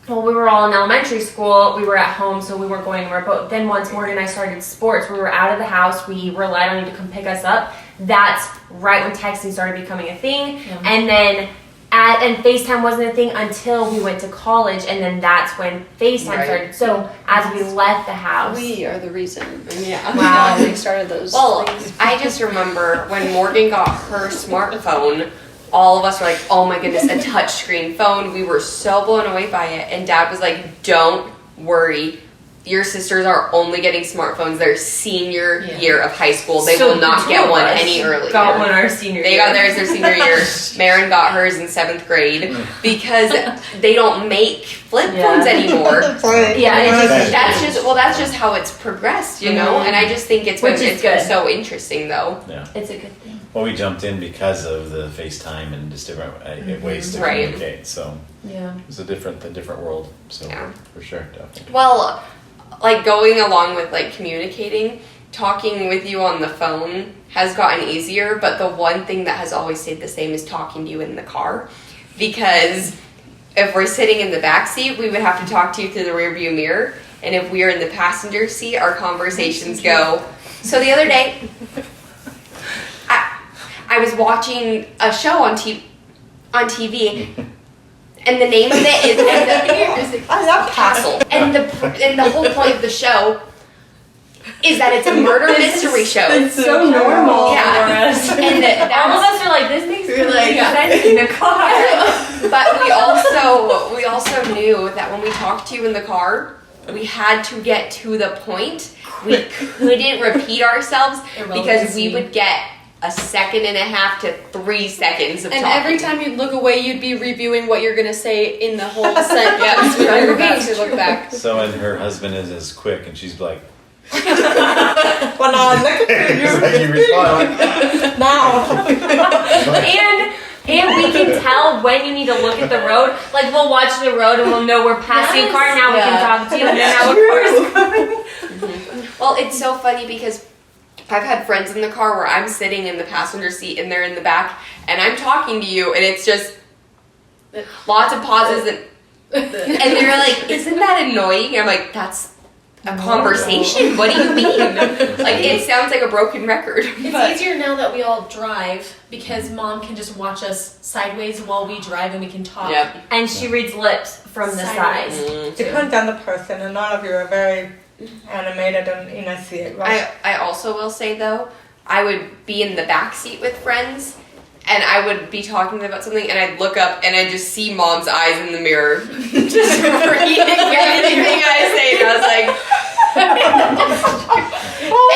well, we were all in elementary school, we were at home, so we weren't going anywhere. But then once Morgan and I started sports, we were out of the house, we relied on you to come pick us up. That's right when texting started becoming a thing. And then and FaceTime wasn't a thing until we went to college, and then that's when FaceTime started. So as we left the house, we are the reason. Wow. We started those. Well, things. I just remember when Morgan got her smartphone, all of us were like, oh my goodness, a touchscreen phone. We were so blown away by it. And Dad was like, don't worry. Your sisters are only getting smartphones their senior year of high school. They will not get one any earlier. Got one our senior year. They got theirs their senior year. Marin got hers in 7th grade because they don't make flip phones anymore. That's just how it's progressed, you know? And I just think it's been so interesting though. Yeah. It's a good thing. Well, we jumped in because of the FaceTime and just different ways to communicate. So it's a different world. So for sure, definitely. Well, like going along with like communicating, talking with you on the phone has gotten easier, but the one thing that has always stayed the same is talking to you in the car, because if we're sitting in the back seat, we would have to talk to you through the rearview mirror, and if we are in the passenger seat, our conversations go. So the other day, I was watching a show on TV. And the name of it is I love Castle. And the whole point of the show is that it's a murder mystery show. It's so normal for us. And all of us are like, this makes sense in the car. But we also knew that when we talked to you in the car, we had to get to the point. We couldn't repeat ourselves because we would get a 2.5 to 3 seconds of talking. And every time you'd look away, you'd be reviewing what you're going to say in the whole sentence. We were going to look back. So, and her husband is quick, and she's like, when I look at you, like you respond now. And we can tell when you need to look at the road. Like, we'll watch the road and we'll know we're passing a car. Now we can talk to you, and then now a car's coming. Well, it's so funny because I've had friends in the car where I'm sitting in the passenger seat and they're in the back, and I'm talking to you, and it's just lots of pauses, and they're like, isn't that annoying? I'm like, that's a conversation. What do you mean? Like, it sounds like a broken record. It's easier now that we all drive because Mom can just watch us sideways while we drive and we can talk. Yep. And she reads lips from the side. Depends on the person, and all of you are very animated and innocent, right? I also will say though, I would be in the back seat with friends, and I would be talking to them about something, and I'd look up, and I'd just see Mom's eyes in the mirror, just reading everything I say, and I was like,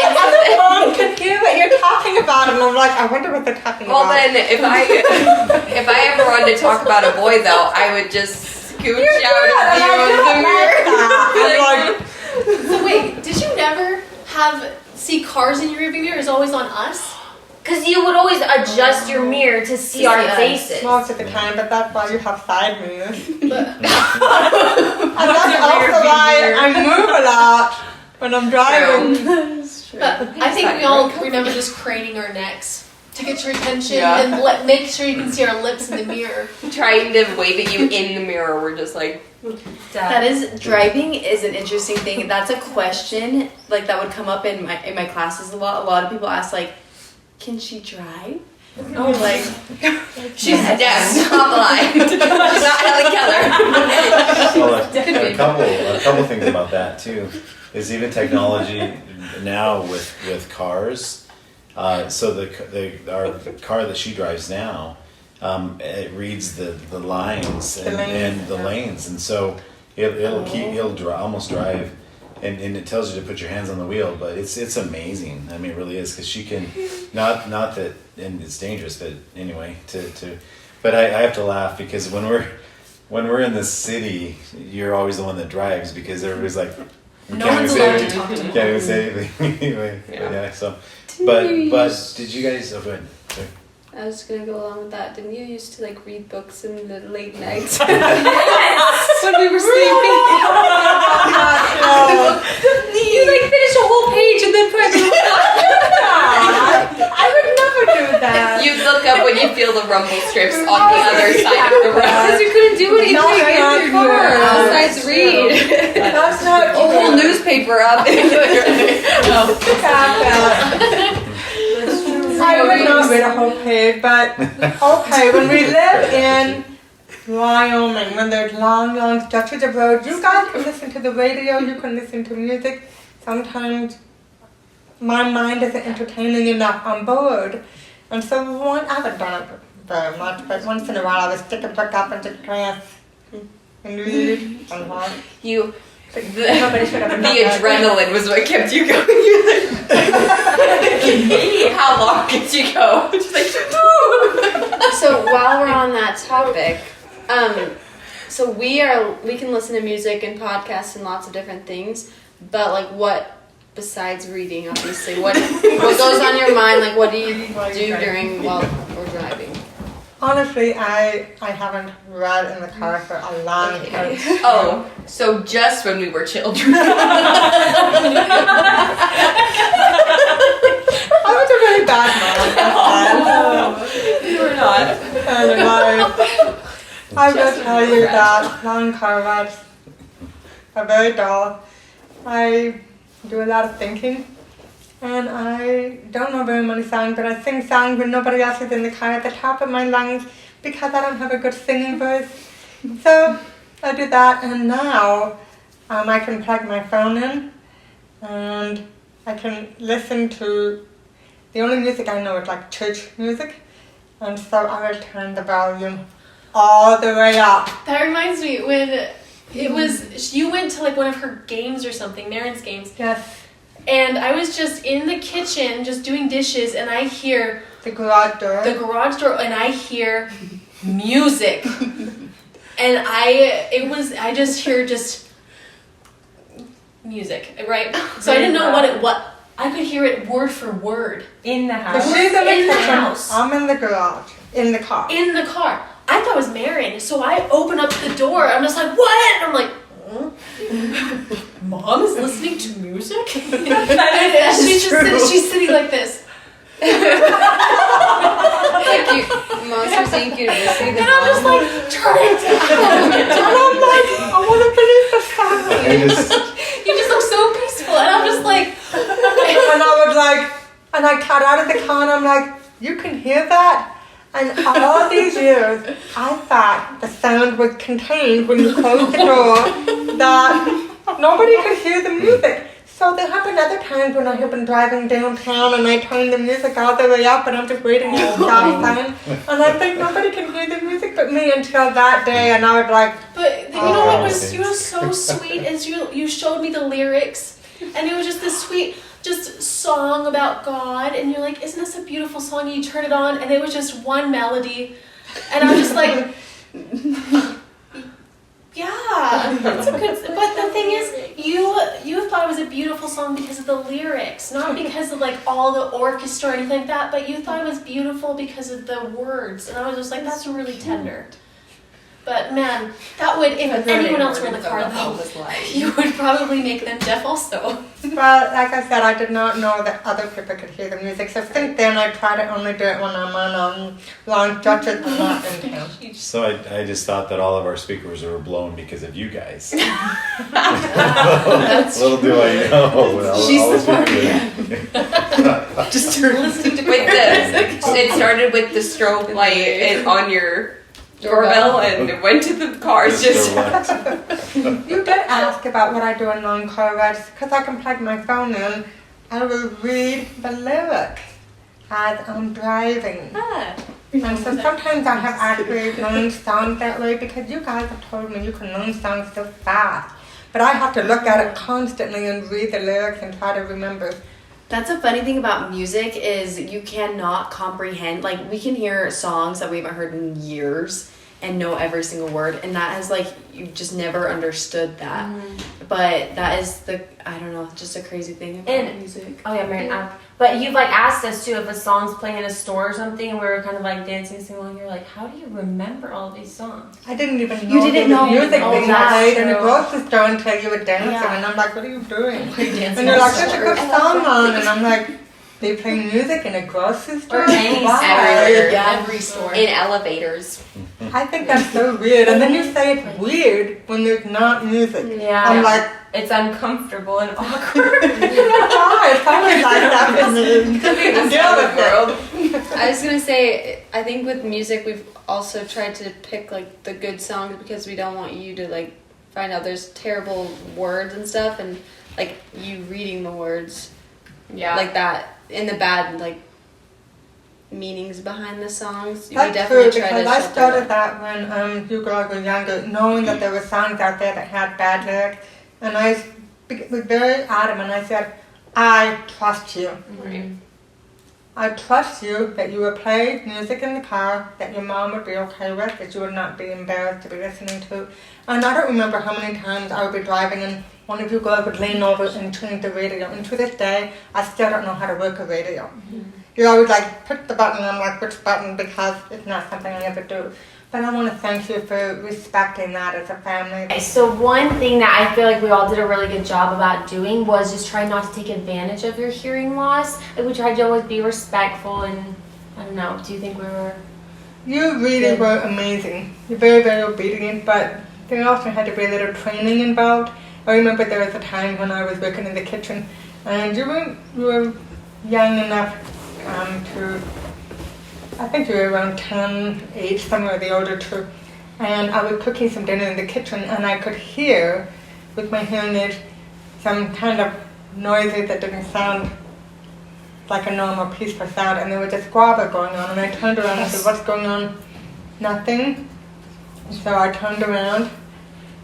and other mom could hear that you're talking about him. I'm like, I wonder what they're talking well, about. then if I ever wanted to talk about a boy, though, I would just scooch out of view of the mirror. So wait, did you never see cars in your rearview mirror? Is always on us? Because you would always adjust your mirror to see our faces. Most of the time, but that's why you have side mirrors. And that's also why I move a lot when I'm driving. But I think we all remember just craning our necks to get your attention Yeah. and make sure you can see our lips in the mirror. Trying to wave at you in the mirror, we're just like, That is, driving is an interesting thing. That's a question like that would come up in my classes a lot. A lot of people ask like, can she drive? Oh, like she's deaf, not blind. She's not Helen Keller. Well, a couple things about that too is even technology now with cars. So our car that she drives now, it reads the lines and the lanes, and so he'll almost drive. And it tells you to put your hands on the wheel, but it's amazing. I mean, it really is, because she can, not that, and it's dangerous, but anyway, but I have to laugh because when we're in the city, you're always the one that drives, because everybody's like, No one's allowed to talk to you. Can't even say anything anyway. Yeah. So, but did you guys? Oh, go ahead. Sorry. I was gonna go along with that. Didn't you used to like read books in the late nights Yes. when we were sleeping? You like finish a whole page and then press I would never do that. You look up when you feel the rumble strips on the other side of the road. Because you couldn't do anything Not in your car besides read. That's not A whole newspaper up. I would not read a whole page, but okay, when we live in Wyoming, when there's long stretches of road, you guys can listen to the radio, you can listen to music. Sometimes my mind isn't entertaining enough. I'm bored. And so I haven't done it very much, but once in a while I would stick a book up into class and read and watch. The adrenaline was what kept you going. How long could you go? Just like, So while we're on that topic, so we can listen to music and podcasts and lots of different things, but like what besides reading, obviously, what goes on your mind? Like what do you do while we're driving? Honestly, I haven't read in the car for a long time. oh, so just when we were children. I was a really bad mom. You were not. Anyway, I will tell you that long car rides are very dull. I do a lot of thinking, and I don't know very many songs, but I sing songs when nobody else is in the car at the top of my lungs because I don't have a good singing voice. So I do that, and now I can plug my phone in, and I can listen to the only music I know is like church music, and so I will turn the volume all the way up. That reminds me when it was you went to like one of her games or something, Marin's games. Yes. And I was just in the kitchen just doing dishes, and I hear the garage door, and I hear music. And I just hear music, right? So I didn't know what I could hear it word for word in the house. So she's in the kitchen, house. I'm in the garage, in the car. In the car. I thought it was Marin, so I open up the door. I'm just like, what? And I'm like, Mom is listening to music? She's sitting like this. Like moms are saying you to listen to And I'm just like, turn it down. And I'm like, I want to finish the song. You just look so peaceful. And I'm just like, and I was like, and I got out of the car and I'm like, you can hear that? And all these years, I thought the sound was contained when you closed the door, that nobody could hear the music. So there have been other times when I have been driving downtown and I turn the music all the way up and I'm just waiting for the stop sign. And I think nobody can hear the music but me until that day, and I was like... But you know what was so sweet is you showed me the lyrics, and it was just this sweet just song about God, and you're like, isn't this a beautiful song? And you turn it on and it was just one melody, and I was just like... Yeah, it's a good. But the thing is, you thought it was a beautiful song because of the lyrics, not because of like all the orchestra or anything like that. But you thought it was beautiful because of the words, and I was just like, that's really tender. But man, that would, if anyone else were in the car though, you would probably make them deaf also. Well, like I said, I did not know that other people could hear the music. So since then, I try to only do it when I'm on long stretches and not in town. So I just thought that all of our speakers were blown because of you guys. Little do I know. She's the Just listening to with it started with the strobe light on your doorbell and it went to the cars. Just You did ask about what I do in long car rides, because I can plug my phone in. I will read the lyrics as I'm driving. And so sometimes I have actually learned songs that way, because you guys have told me you can learn songs so fast. But I have to look at it constantly and read the lyrics and try to remember. That's a funny thing about music is you cannot comprehend. Like, we can hear songs that we haven't heard in years and know every single word, and that is like, you've just never understood that. But that is I don't know, just a crazy thing about music. Oh yeah, Marian. But you've like asked us too if a song's playing in a store or something, and we were kind of like dancing, singing along. You're like, how do you remember all of these songs? I didn't even know You didn't know music oh, being that's played in the true. grocery store until you were dancing, and I'm like, what are you doing? And you're like, there's a good song on, and I'm like, they play music in a grocery store? Or any Why? Every store. in elevators. I think that's so weird. And then you say it's weird when there's not music. Yeah. I'm like, It's uncomfortable and awkward. why? It's always like that for me. Deal with it. I was gonna say, I think with music we've also tried to pick like the good songs because we don't want you to like find out there's terrible words and stuff, and like you reading the words, like that in the bad like meanings behind the songs. That's true, because I started that when you girls were younger, knowing that there were songs out there that had bad lyrics, and I was very adamant. I said, I trust you. Right. I trust you that you will play music in the car that your mom would be okay with, that you would not be embarrassed to be listening to. And I don't remember how many times I would be driving and one of you girls would lean over and turn the radio. And to this day, I still don't know how to work a radio. Mm-hmm. You always like push the button, and I'm like, which button? Because it's not something I ever do. But I want to thank you for respecting that as a family. Okay, so one thing that I feel like we all did a really good job about doing was just try not to take advantage of your hearing loss. Like we tried to always be respectful, and I don't know, do you think we were... You really were amazing. You're very, very obedient, but there also had to be a little training involved. I remember there was a time when I was working in the kitchen, and you were young enough to... I think you were around 10, 8, somewhere the older two. And I was cooking some dinner in the kitchen, and I could hear, with my hearing aid, some kind of noises that didn't sound like a normal peaceful sound, and there was a squabble going on, and I turned around and said, what's going on? Nothing. And so I turned around,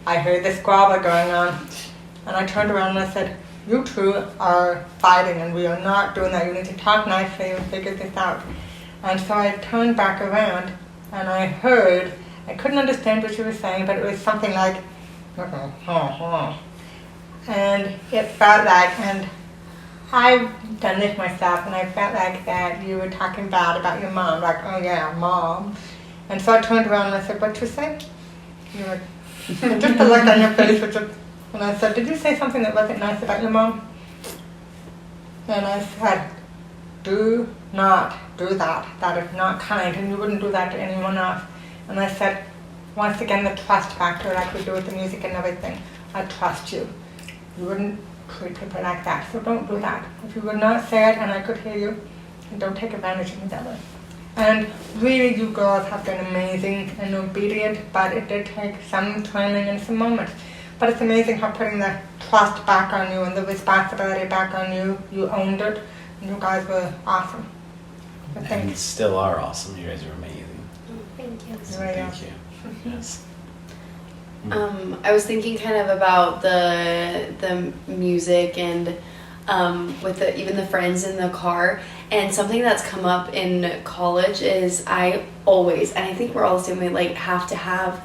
I heard the squabble going on, and I turned around and I said, you two are fighting, and we are not doing that. You need to talk nicely and figure this out. And so I turned back around and I heard, I couldn't understand what she was saying, but it was something like, and it felt like, and I've done this myself, and I felt like that you were talking bad about your mom, like, oh yeah, mom. And so I turned around and I said, what'd you say? You were, and just the look on your face, and I said, did you say something that wasn't nice about your mom? And I said, do not do that. That is not kind, and you wouldn't do that to anyone else. And I said, once again, the trust factor, like we do with the music and everything. I trust you. You wouldn't treat people like that, so don't do that. If you would not say it and I could hear you, and don't take advantage of me that way. And really, you girls have been amazing and obedient, but it did take some training and some moments. But it's amazing how putting the trust back on you and the responsibility back on you. You owned it, and you guys were awesome. I And think still are awesome. You guys are amazing. Thank you. So Right, thank you. Yes. I was thinking kind of about the music and with even the friends in the car. And something that's come up in college is I always, and I think we're all the same way, like have to have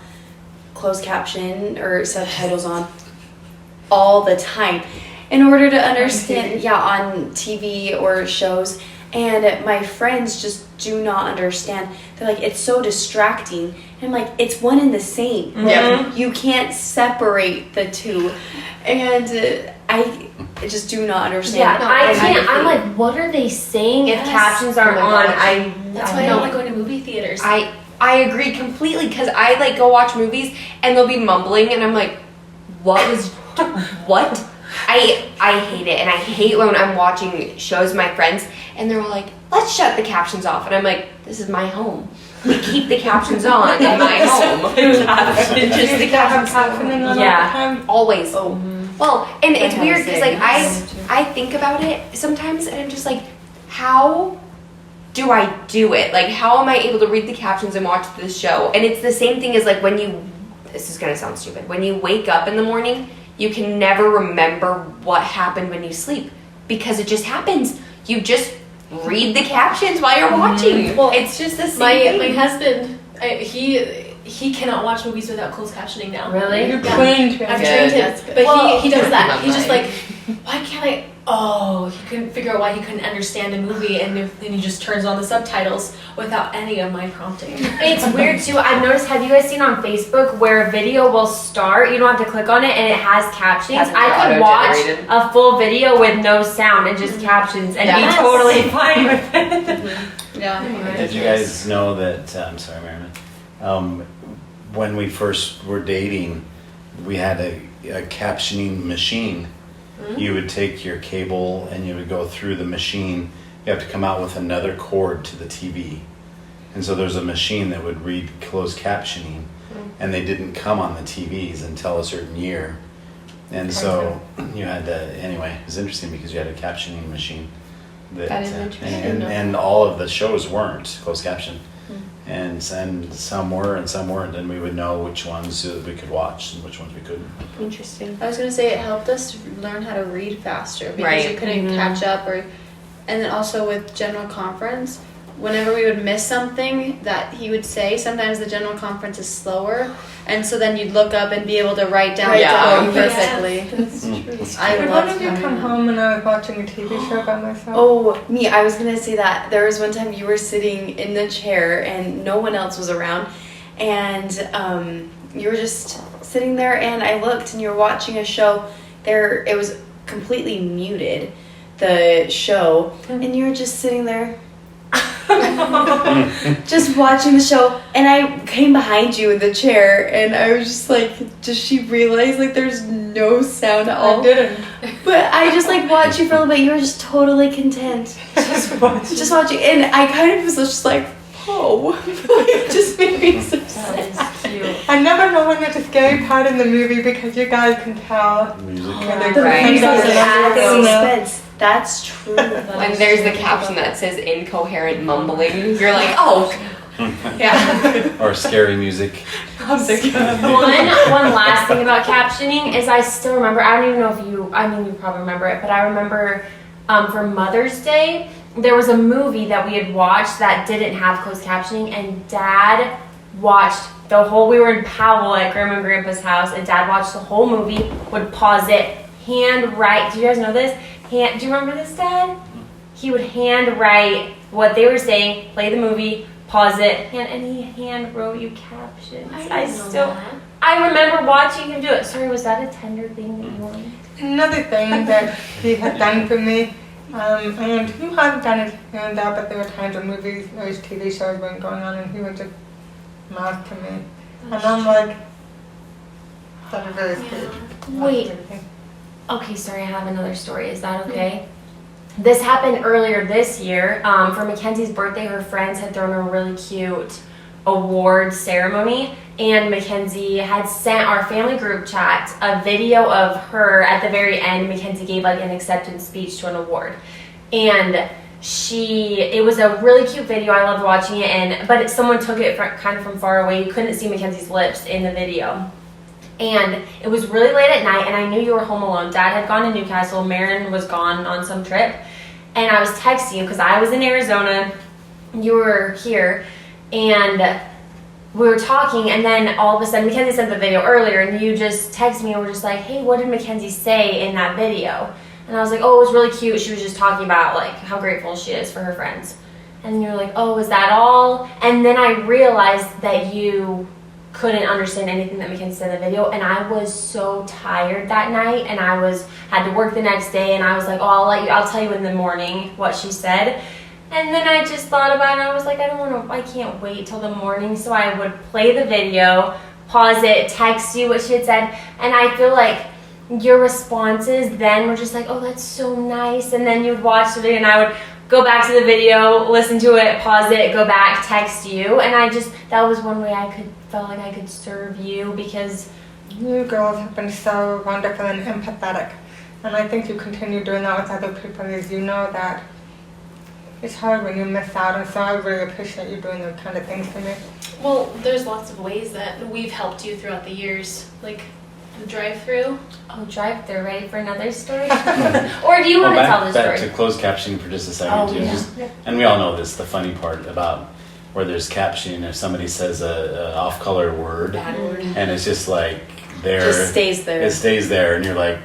closed caption or subtitles on all the time in order to understand. On TV or shows. And my friends just do not understand. They're like, it's so distracting. And I'm like, it's one and the same. Yeah. You can't separate the two. And I just do not understand. Yeah, I can't. I'm like, what are they saying if Yes. captions aren't Oh my on? gosh. That's why I don't like going to movie theaters. I agree completely because I like go watch movies and they'll be mumbling and I'm like, what? I hate it, and I hate when I'm watching shows with my friends and they're all like, let's shut the captions off, and I'm like, this is my home. We keep the captions on in my home. just the happening all the Yeah. time. Always. Oh. Well, and it's have weird because like savings. I think about it sometimes and I'm just like, how do I do it? Like, how am I able to read the captions and watch this show? And it's the same thing as like when you, this is gonna sound stupid, when you wake up in the morning, you can never remember what happened when you sleep because it just happens. You just read the captions while you're watching. Well, It's just the same my thing. husband, he cannot watch movies without closed captioning now. Really? You're Yeah. trained to. I've Good, trained him, that's good. but Well, he does that. not He's just mine. like, why can't I? Oh, he couldn't figure out why he couldn't understand a movie, and then he just turns on the subtitles without any of my prompting. It's weird too. I've noticed. Have you guys seen on Facebook where a video will start? You don't have to click on it, and it has captions. Has I could watch auto-generated. a full video with no sound and just captions, and Yes. be totally fine with it. Yeah. Did you guys know that? I'm sorry, Merriman. When we first were dating, we had a captioning machine. You would take your cable and you would go through the machine. You have to come out with another cord to the TV. And so there's a machine that would read closed captioning, and they didn't come on the TVs until a certain year. And so you had to, anyway, it was interesting because you had a captioning machine. That is interesting. And all of the shows weren't closed captioned. And some were and some weren't, and we would know which ones we could watch and which ones we couldn't. Interesting. I was gonna say it helped us learn how to read faster because Right. you couldn't catch up, and then also with general conference, whenever we would miss something that he would say, sometimes the general conference is slower, and so then you'd look up and be able to write down Yeah. perfectly. I Did one loved of you having come that. home and I was watching a TV show by myself? Oh, me, I was gonna say that. There was one time you were sitting in the chair and no one else was around, and you were just sitting there, and I looked and you were watching a show. It was completely muted, the show, and you were just sitting there just watching the show, and I came behind you in the chair, and I was just like, does she realize like there's no sound at all? I didn't. But I just like watched you for a little bit. You were just totally content, just watching, and I kind of was just like, oh, it just made me so sad. That is cute. I never know when there's a scary part in the movie because you guys can tell. Music. Whether The Right. music Candace adds and suspense. That's true. When there's the caption that says incoherent mumbling, you're like, oh, yeah. Or scary music. One last thing about captioning is I still remember, I don't even know if you probably remember it, but I remember for Mother's Day, there was a movie that we had watched that didn't have closed captioning, and Dad watched the whole, we were in Powell at Grandma and Grandpa's house, and Dad watched the whole movie, would pause it, hand write, do you guys know this? Do you remember this, Dad? He would hand write what they were saying, play the movie, pause it, and he hand wrote you captions. I remember watching him do it. Sorry, was that a tender thing that you wanted? Another thing that he had done for me, and he hadn't done it here and there, but there were times when movies or TV shows weren't going on, and he would just mouth to me. And I'm like, that is very sweet. Wait. Okay, sorry, I have another story. Is that okay? This happened earlier this year. For Mackenzie's birthday, her friends had thrown a really cute award ceremony, and Mackenzie had sent our family group chat a video of her at the very end. Mackenzie gave like an acceptance speech to an award, and it was a really cute video. I loved watching it, but someone took it kind of from far away. You couldn't see Mackenzie's lips in the video. And it was really late at night, and I knew you were home alone. Dad had gone to Newcastle. Marin was gone on some trip. And I was texting you because I was in Arizona. You were here. And we were talking, and then all of a sudden, Mackenzie sent the video earlier, and you just texted me and were just like, hey, what did Mackenzie say in that video? And I was like, oh, it was really cute. She was just talking about like how grateful she is for her friends. And you're like, oh, is that all? And then I realized that you couldn't understand anything that Mackenzie said in the video, and I was so tired that night, and I had to work the next day, and I was like, oh, I'll tell you in the morning what she said. And then I just thought about it, and I was like, I can't wait till the morning. So I would play the video, pause it, text you what she had said, and I feel like your responses then were just like, oh, that's so nice. And then you'd watch the video, and I would go back to the video, listen to it, pause it, go back, text you. And that was one way felt like I could serve you, because you girls have been so wonderful and empathetic. And I think you continue doing that with other people, as you know that it's hard when you miss out. And so I really appreciate you doing those kind of things for me. Well, there's lots of ways that we've helped you throughout the years, like the drive-through. Oh, drive-through, ready for another story? Or do you want to tell the story? Back to closed captioning for just a second, too. Yeah. And we all know this, the funny part about where there's captioning, if somebody says a off-color word, Bad word, and it's just like Just stays there. It stays there, and you're like,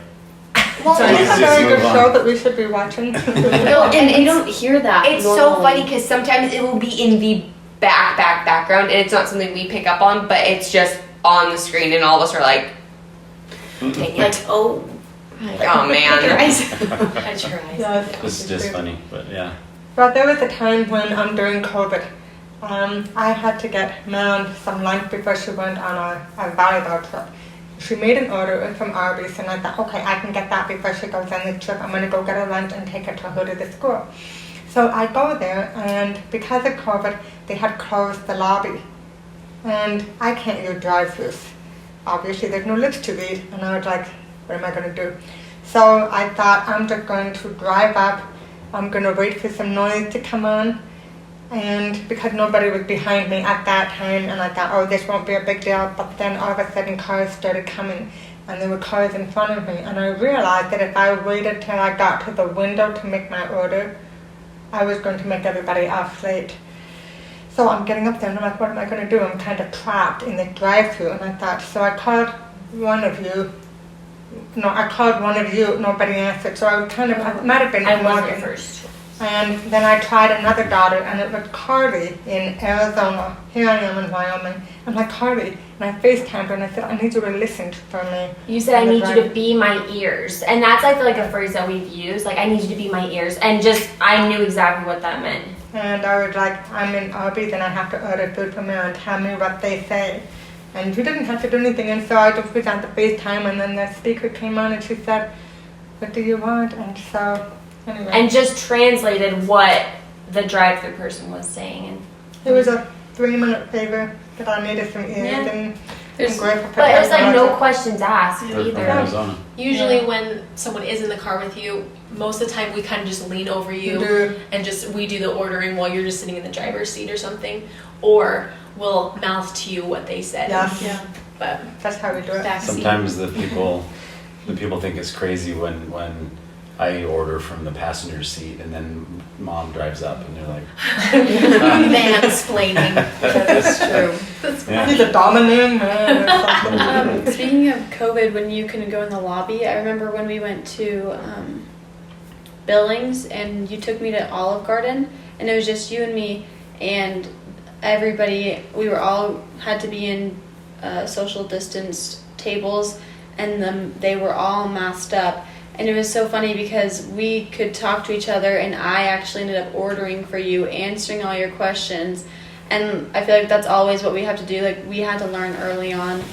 Well, it's a very good show that we should be watching. No, And you don't hear that. it's so funny because sometimes it will be in the background, and it's not something we pick up on, but it's just on the screen, and all of us are like, dang it. Like, oh. Oh man. I tried. Yes. this is just funny, but yeah. Well, there was a time when during COVID, I had to get Mel some lunch before she went on a volleyball trip. She made an order from Arby's, and I thought, okay, I can get that before she goes on the trip. I'm going to go get her lunch and take her to her to the school. So I go there, and because of COVID, they had closed the lobby. And I can't use drive-thrus. Obviously, there's no lips to read, and I was like, what am I going to do? So I thought, I'm just going to drive up. I'm going to wait for some noise to come on. And because nobody was behind me at that time, and I thought, oh, this won't be a big deal. But then all of a sudden cars started coming, and there were cars in front of me. And I realized that if I waited till I got to the window to make my order, I was going to make everybody else late. So I'm getting up there, and I'm like, what am I going to do? I'm kind of trapped in the drive-thru. And I thought, so I called one of you. No, I called one of you. Nobody answered. So I was kind of, it might have been I wasn't Morgan. first. And then I tried another daughter, and it was Carly in Arizona. Here I am in Wyoming. I'm like, Carly. And I FaceTimed her, and I said, I need you to listen for me. You said, I need you to be my ears. And that's, I feel like, a phrase that we've used. Like, I need you to be my ears. And just, I knew exactly what that meant. And I was like, I'm in Arby's, and I have to order food from there, and tell me what they say. And you didn't have to do anything, and so I just was on the FaceTime, and then the speaker came on, and she said, what do you want? And so... Anyway. And just translated what the drive-thru person was saying. And it was a 3-minute favor that I needed some ears, and I'm grateful for but it was that. like no questions asked either. Arizona. Usually when someone is in the car with you, most of the time we kind of just lean over you and we do the ordering while you're just sitting in the driver's seat or something, or we'll mouth to you what they said. Yes. Yeah. But that's how we do it. backseat. Sometimes the people think it's crazy when I order from the passenger seat, and then mom drives up, and they're like, Mansplaining. That's true. yeah. He's a dominating man or something. Speaking of COVID, when you couldn't go in the lobby, I remember when we went to Billings and you took me to Olive Garden, and it was just you and me, and everybody, we were all had to be in social distance tables, and they were all masked up. And it was so funny because we could talk to each other, and I actually ended up ordering for you, answering all your questions. And I feel like that's always what we have to do. Like, we had to learn early on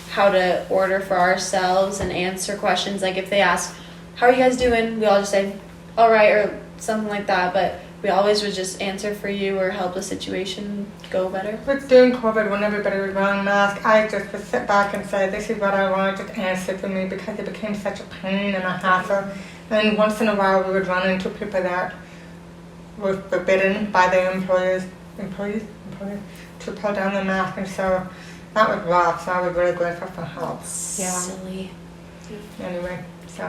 how to order for ourselves and answer questions. Like, if they ask, how are you guys doing? We all just say, all right, or something like that. But we always would just answer for you or help the situation go better? But during COVID, when everybody was wearing masks, I just would sit back and say, this is what I want, just answer for me, because it became such a pain and a hassle. And once in a while, we would run into people that were forbidden by their employers to pull down the mask, and so that was rough, so I was really grateful for help. Yeah. Silly. Anyway, so.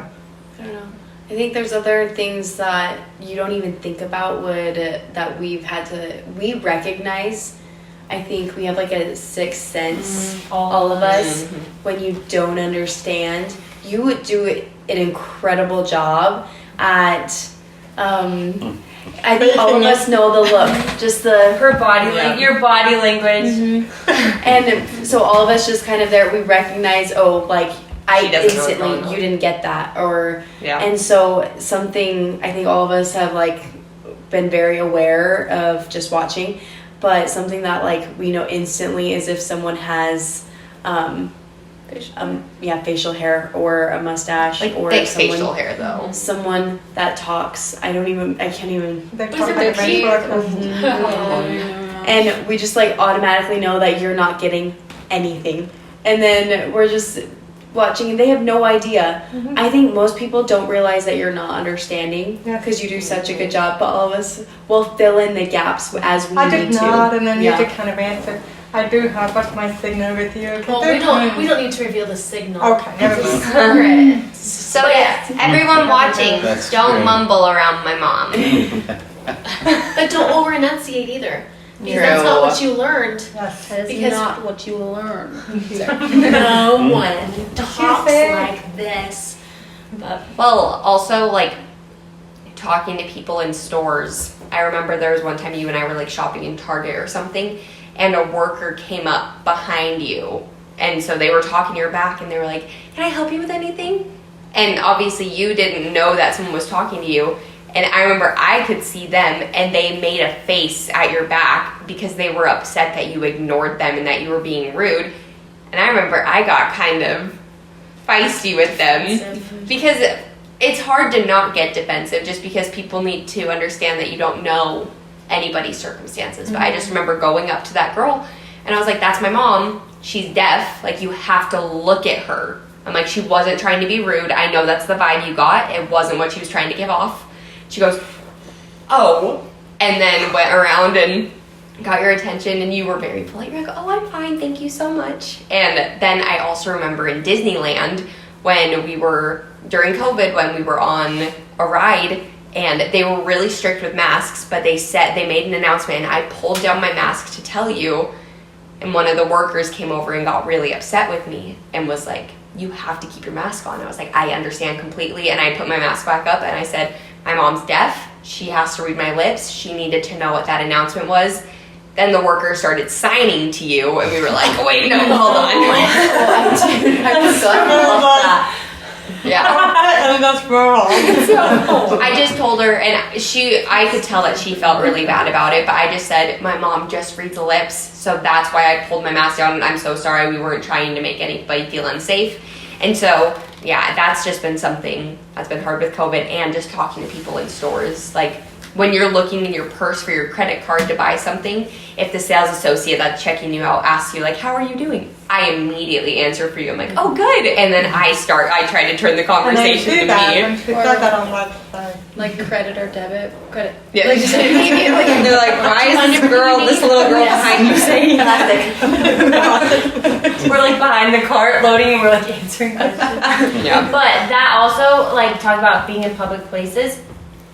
I don't know. I think there's other things that you don't even think about that we recognize. I think we have like a sixth sense, all of us, when you don't understand. You would do an incredible job at, I think all of us know the look, just Her body, your body language. and so all of us just kind of there, we recognize, I instantly, you didn't get that, and so something I think all of us have like been very aware of just watching, but something that like we know instantly is if someone has, facial hair or a mustache, Like or thick someone, facial hair though. someone that talks. I can't even. They talk about And we just like automatically know that you're not getting anything, and then we're just watching and they have no idea. I think most people don't realize that you're not understanding because you do such a good job, but all of us will fill in the gaps as we need to. I did nod and then you did kind of answer. I do have, what's my signal with you? Well, we don't need to reveal the signal. Okay, never mind. So everyone watching, don't mumble around my mom. But don't over enunciate either. Because that's not what you learned. Yes. That is not what you learn. No one talks like this. But Well, also like talking to people in stores. I remember there was one time you and I were like shopping in Target or something, and a worker came up behind you, and so they were talking to your back, and they were like, "Can I help you with anything?" And obviously you didn't know that someone was talking to you. And I remember I could see them, and they made a face at your back because they were upset that you ignored them and that you were being rude. And I remember I got kind of feisty with them because it's hard to not get defensive just because people need to understand that you don't know anybody's circumstances. But I just remember going up to that girl, and I was like, that's my mom. She's deaf. Like, you have to look at her. I'm like, she wasn't trying to be rude. I know that's the vibe you got. It wasn't what she was trying to give off. She goes, oh, and then went around and got your attention, and you were very polite. You're like, oh, I'm fine, thank you so much. And then I also remember in Disneyland when we were, during COVID, when we were on a ride, and they were really strict with masks, but they made an announcement, and I pulled down my mask to tell you, and one of the workers came over and got really upset with me and was like, you have to keep your mask on. I was like, I understand completely, and I put my mask back up, and I said, my mom's deaf. She has to read my lips. She needed to know what that announcement was. Then the worker started signing to you, and we were like, wait, no, hold on. I forgot about that. Yeah. And that's wrong. I just told her, and I could tell that she felt really bad about it, but I just said, my mom just reads the lips, so that's why I pulled my mask down, and I'm so sorry. We weren't trying to make anybody feel unsafe. And so, yeah, that's just been something that's been hard with COVID, and just talking to people in stores. Like, when you're looking in your purse for your credit card to buy something, if the sales associate that's checking you out asks you, like, how are you doing? I immediately answer for you. I'm like, oh, good. And then I try to turn the conversation to me. And she said that on website. Like credit or debit? Credit. Yeah. Like, just immediately. And they're like, why is this little girl behind you saying that? We're like behind the cart loading, and we're like answering questions. Yeah. But that also, like, talk about being in public places.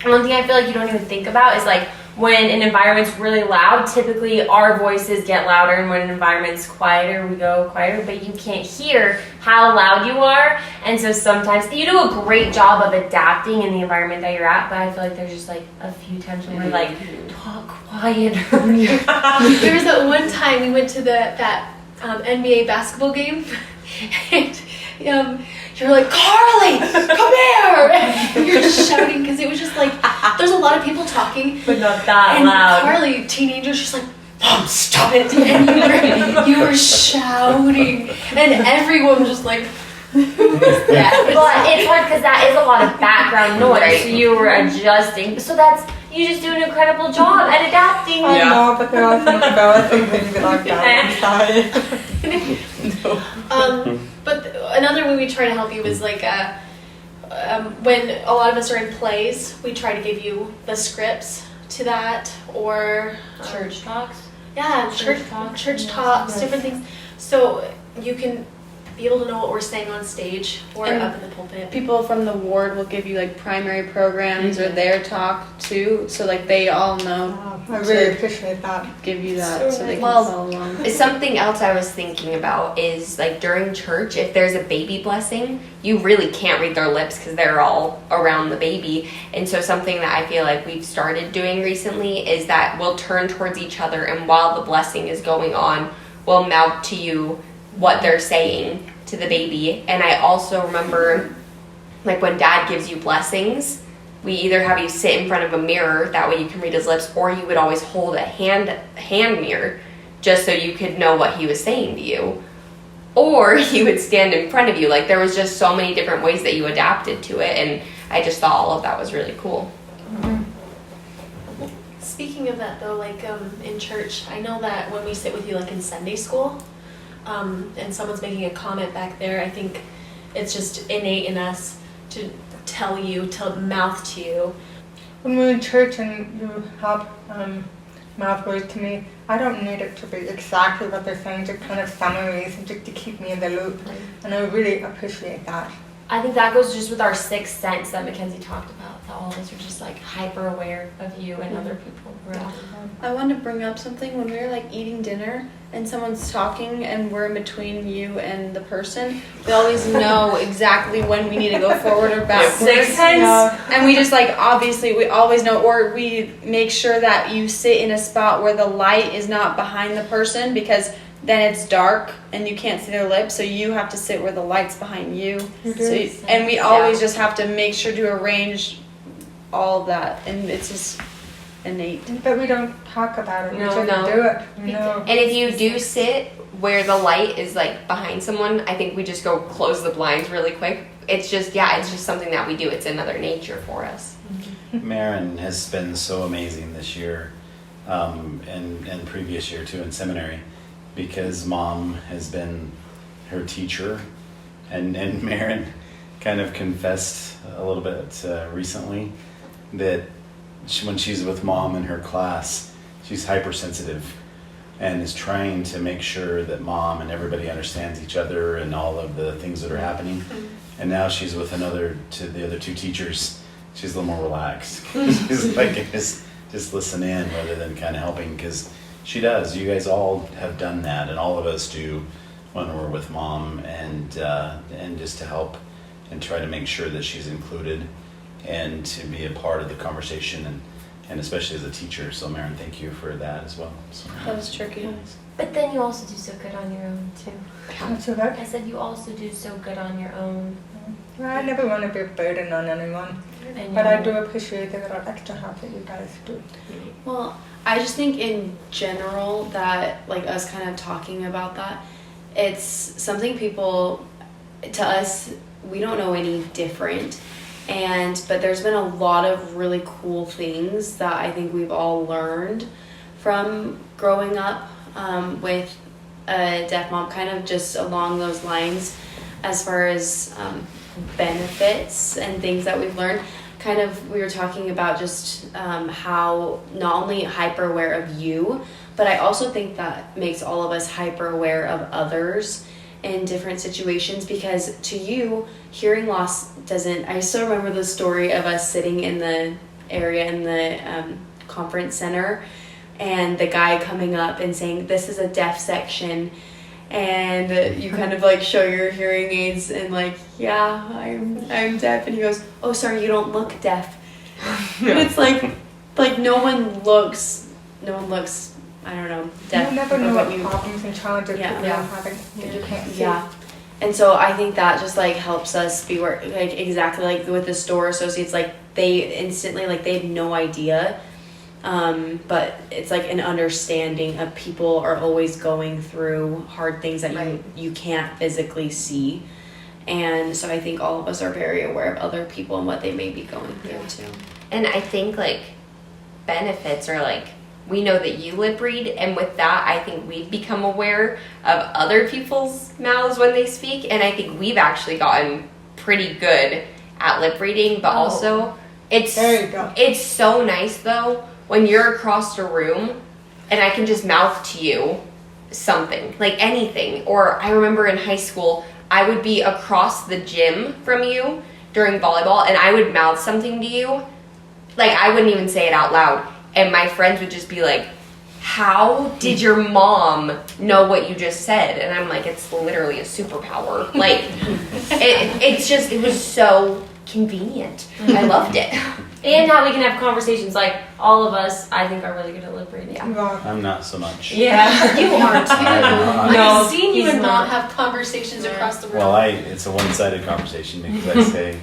One thing I feel like you don't even think about is like when an environment's really loud, typically our voices get louder, and when an environment's quieter, we go quieter, but you can't hear how loud you are. And so sometimes you do a great job of adapting in the environment that you're at, but I feel like there's just like a few times when we're like, talk quieter. There was that one time we went to that NBA basketball game, and you're like, Carly, come here! And you're just shouting because it was just like, there's a lot of people talking, but not that and loud. Carly, teenager's just like, Mom, stop it! And you were shouting, and everyone was just like, who is that? But it's hard because that is a lot of background noise, so you were adjusting. So You just do an incredible job at adapting. I know, but there are some embarrassing things that I've done inside. But another way we try to help you is like when a lot of us are in plays, we try to give you the scripts to that, or Church talks. yeah, Church talks. church talks, different things, so you can be able to know what we're saying on stage or And up in the pulpit. People from the ward will give you like primary programs or their talk too, so like they all know I really appreciate that. give you that so they can Well, follow along. Something else I was thinking about is like during church, if there's a baby blessing, you really can't read their lips because they're all around the baby. And so something that I feel like we've started doing recently is that we'll turn towards each other, and while the blessing is going on, we'll mouth to you what they're saying to the baby. And I also remember like when Dad gives you blessings, we either have you sit in front of a mirror, that way you can read his lips, or you would always hold a hand mirror just so you could know what he was saying to you. Or he would stand in front of you. Like there was just so many different ways that you adapted to it, and I just thought all of that was really cool. Speaking of that though, like in church, I know that when we sit with you like in Sunday school, and someone's making a comment back there, I think it's just innate in us to tell you, to mouth to you. When we're in church and you have mouth words to me, I don't need it to be exactly what they're saying, just kind of summaries and just to keep me in the loop. And I really appreciate that. I think that goes just with our sixth sense that Mackenzie talked about, that all of us are just like hyper aware of you and other people around. I wanted to bring up something when we were like eating dinner and someone's talking and we're in between you and the person. We always know exactly when we need to go forward or backwards. Sixth sense. And we just like, obviously we always know, or we make sure that you sit in a spot where the light is not behind the person, because then it's dark and you can't see their lips, so you have to sit where the light's behind you. And we always just have to make sure to arrange all of that, and it's just innate. But we don't talk about it, we No, just no. do it. No. And if you do sit where the light is like behind someone, I think we just go close the blinds really quick. It's just something that we do. It's another nature for us. Marin has been so amazing this year, and previous year too in seminary, because Mom has been her teacher, and Marin kind of confessed a little bit recently that when she's with Mom in her class, she's hypersensitive and is trying to make sure that Mom and everybody understands each other and all of the things that are happening. And now she's with the other two teachers. She's a little more relaxed. She's like, just listen in rather than kind of helping, because she does. You guys all have done that, and all of us do when we're with Mom, and just to help and try to make sure that she's included and to be a part of the conversation, and especially as a teacher. So Marin, thank you for that as well. So, That was tricky. But then you also do so good on your own too. That's okay. I said you also do so good on your own. Well, I never want to be a burden on anyone, And but I do appreciate the little extra help that you guys do. Well, I just think in general that, like, us kind of talking about that, it's something people, to us, we don't know any different. But there's been a lot of really cool things that I think we've all learned from growing up with a deaf mom, kind of just along those lines, as far as benefits and things that we've learned. Kind of, we were talking about just how not only hyper aware of you, but I also think that makes all of us hyper aware of others in different situations, because to you, hearing loss doesn't. I still remember the story of us sitting in the area in the conference center, and the guy coming up and saying, "This is a deaf section," and you kind of like show your hearing aids and like, "Yeah, I'm deaf," and he goes, "Oh, sorry, you don't look deaf." But it's like no one looks. I don't know. Deaf. You never know or what problems and challenges Yeah. people Yeah. are having that you can't see. Yeah. And so I think that just like helps us be like exactly like with the store associates, like they instantly, like they had no idea. But it's like an understanding of people are always going through hard things that you can't physically see. And so I think all of us are very aware of other people and what they may be going through too. And I think like benefits are like, we know that you lip read, and with that, I think we've become aware of other people's mouths when they speak, and I think we've actually gotten pretty good at lip reading, but also it's so nice though when you're across the room and I can just mouth to you something, like anything. Or I remember in high school, I would be across the gym from you during volleyball and I would mouth something to you. Like, I wouldn't even say it out loud. And my friends would just be like, how did your mom know what you just said? And I'm like, it's literally a superpower. Like, it was so convenient. I loved it. And how we can have conversations, like, all of us, I think, are really good at lip reading. Yeah. I'm not so much. Yeah, you are too. I've seen you he's and Mom not. have conversations across the room. Well, it's a one-sided conversation because I say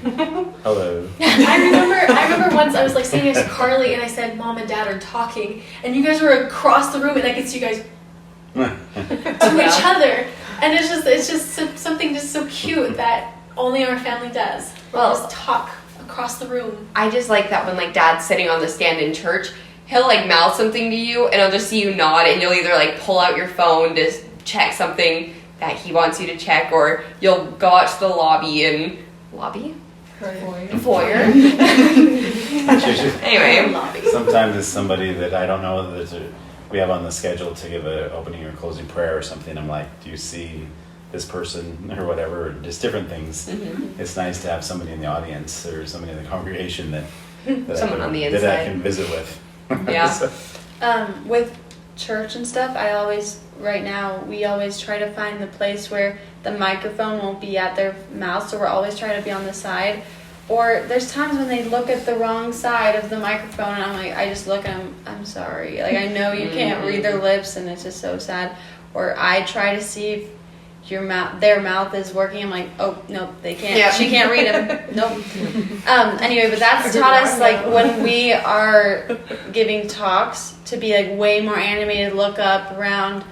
hello. I remember once I was like sitting next to Carly and I said, Mom and Dad are talking, and you guys were across the room, and I could see you guys to each other, and it's just something just so cute that only our family does. We'll just talk across the room. I just like that when like Dad's sitting on the stand in church, he'll like mouth something to you and I'll just see you nod and you'll either like pull out your phone to check something that he wants you to check, or you'll go out to the foyer. Anyway, sometimes it's somebody that I don't know that we have on the schedule to give an opening or closing prayer or something. I'm like, do you see this person or whatever, just different things. Mm-hmm. It's nice to have somebody in the audience or somebody in the congregation that someone on the inside that I can visit with. Yeah. So. With church and stuff, we always try to find the place where the microphone won't be at their mouth, so we're always trying to be on the side. Or there's times when they look at the wrong side of the microphone and I'm like, I just look and I'm sorry. Like, I know you can't read their lips and it's just so sad. Or I try to see if their mouth is working. I'm like, oh no, they can't. Yeah. She can't read them. Nope. Anyway, but that's taught us, like, when we are giving talks, to be like way more animated, look up, around,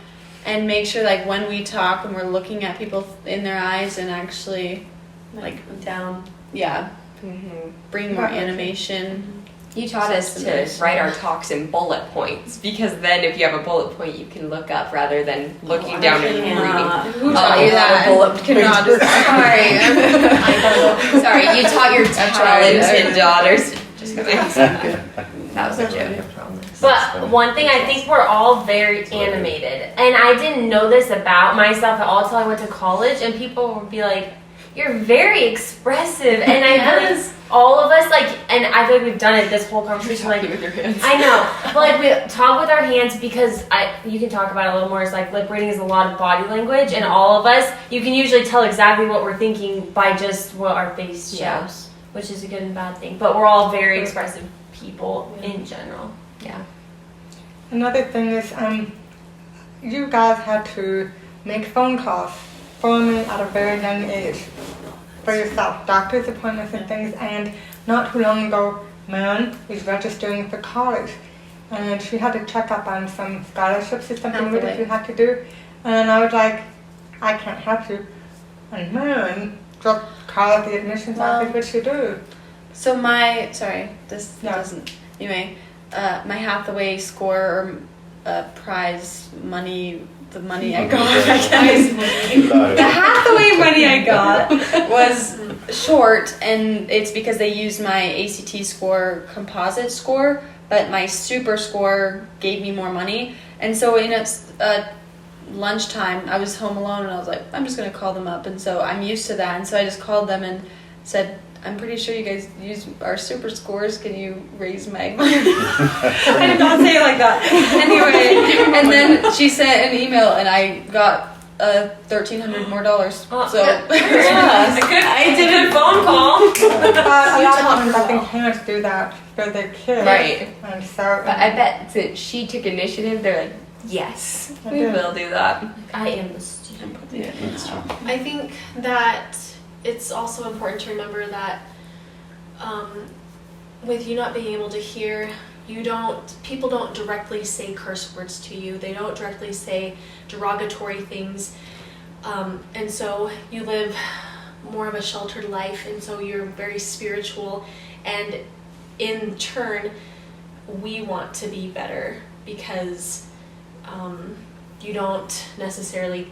and make sure like when we talk and we're looking at people in their eyes and actually like down. Yeah. Bring more animation. You taught us to write our talks in bullet points, because then if you have a bullet point, you can look up rather than looking down and reading. Who taught you that? A bullet point. Sorry, you taught your talented daughters. Just kidding. That was a joke. But one thing, I think we're all very animated, and I didn't know this about myself at all until I went to college, and people would be like, "You're very expressive," and I feel like all of us, like, and I feel like we've done it this whole conversation, like, with your hands. I know, but like we talk with our hands, because you can talk about it a little more. It's like lip reading is a lot of body language, and all of us, you can usually tell exactly what we're thinking by just what our face shows, which is a good and bad thing. But we're all very expressive people in general. Yeah. Another thing is, you guys had to make phone calls for me at a very young age for yourself, doctor's appointments and things. And not too long ago, Mom is registering for college, and she had to check up on some scholarships or something that you had to do. And I was like, I can't help you. And Mom just call the admissions office, which you do. So my Hathaway score, or prize money, the money I got, the Hathaway money I got was short, and it's because they used my ACT score, composite score, but my super score gave me more money. And so in lunchtime, I was home alone, and I was like, I'm just going to call them up. And so I'm used to that, and so I just called them and said, I'm pretty sure you guys use our super scores. Can you raise my money? I did not say it like that. Anyway, and then she sent an email, and I got $1,300 more. So I did a phone call. A lot of times I think parents do that for their kids. Right. And so, but I bet since she took initiative, they're like, yes, we will do that. I am the student. I think that it's also important to remember that with you not being able to hear, people don't directly say curse words to you. They don't directly say derogatory things. And so you live more of a sheltered life, and so you're very spiritual. And in turn, we want to be better because you don't necessarily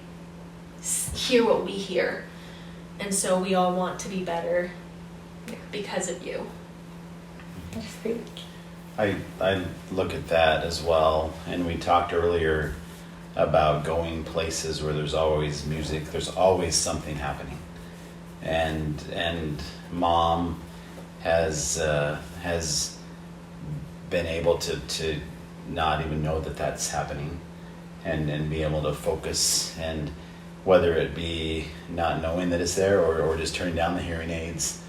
hear what we hear. And so we all want to be better because of you. That's sweet. I look at that as well, and we talked earlier about going places where there's always music, there's always something happening, and Mom has been able to not even know that that's happening, and be able to focus, and whether it be not knowing that it's there or just turning down the hearing aids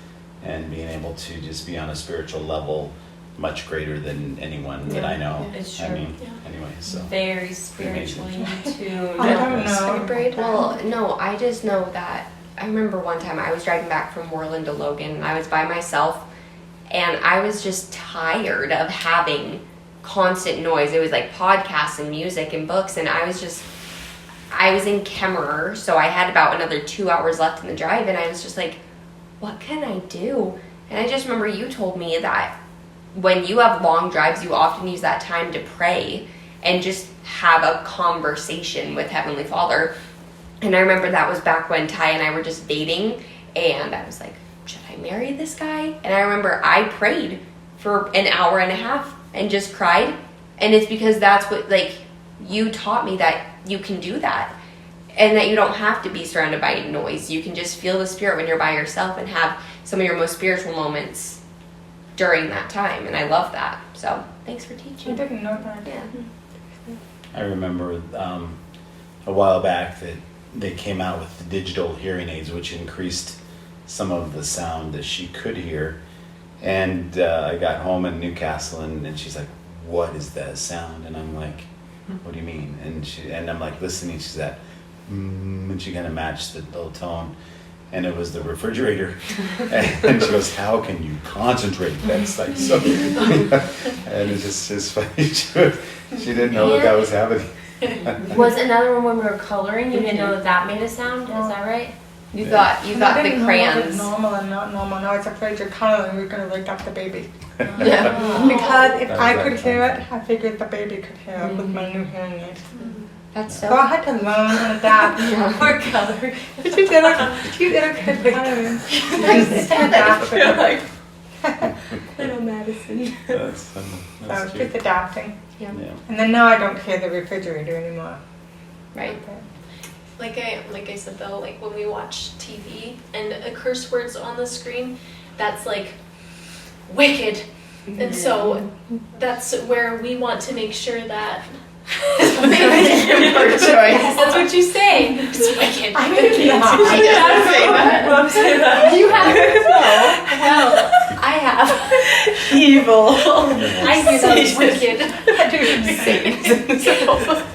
and being able to just be on a spiritual level much greater than anyone that I know. It's I true. mean, anyway, so. Very spiritually tuned. I don't know. Well, no, I just know that I remember one time I was driving back from Moreland to Logan, and I was by myself, and I was just tired of having constant noise. It was like podcasts and music and books, and I was in Kemmerer, so I had about another 2 hours left in the drive, and I was just like, what can I do? And I just remember you told me that when you have long drives, you often use that time to pray and just have a conversation with Heavenly Father. And I remember that was back when Ty and I were just dating, and I was like, should I marry this guy? And I remember I prayed for an hour and a half and just cried. And it's because that's what, like, you taught me that you can do that. And that you don't have to be surrounded by noise. You can just feel the Spirit when you're by yourself and have some of your most spiritual moments during that time. And I love that. So thanks for I teaching. didn't know that. Yeah. I remember a while back that they came out with the digital hearing aids, which increased some of the sound that she could hear. And I got home in Newcastle, and she's like, what is that sound? And I'm like, what do you mean? And I'm like listening, she's like, and she kind of matched the little tone. And it was the refrigerator. And she goes, how can you concentrate? That's like so. And it's just funny. She didn't know that was happening. Was another one when we were coloring? You didn't know that made a sound? Is that right? You thought I the didn't know crayons. what was normal and not normal. No, I was afraid you're coloring, you're going to wake up the baby. Yeah. Because if That was I that could hear time. it, I figured the baby could hear it with my new hearing aids. That's So I had to learn and adapt. Or color. But you did a good coloring. Little Madison. That's funny. So That's it's cute. just adapting. Yeah. And then now I don't hear the refrigerator anymore. Right. Like I said though, like when we watch TV and a curse word's on the screen, that's like wicked. And so that's where we want to make sure that that's what you say. It's wicked. I didn't know. I didn't say that. Mom said that. You haven't. Well, I have. Evil. I hear that it's wicked.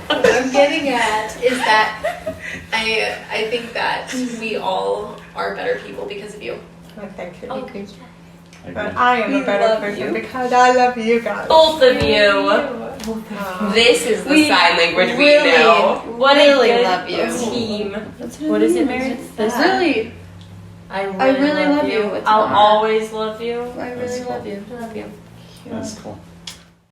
What I'm getting at is that I think that we all are better people because of you. Well, thank you. Okay. But I am a better person because I love you guys. Both of you. This is the We sign language we really know. What really a good love you. team. What is it, Mary? Really, I really love you. It's I'll an honor. always love you. I really love you. I love you. That's cool.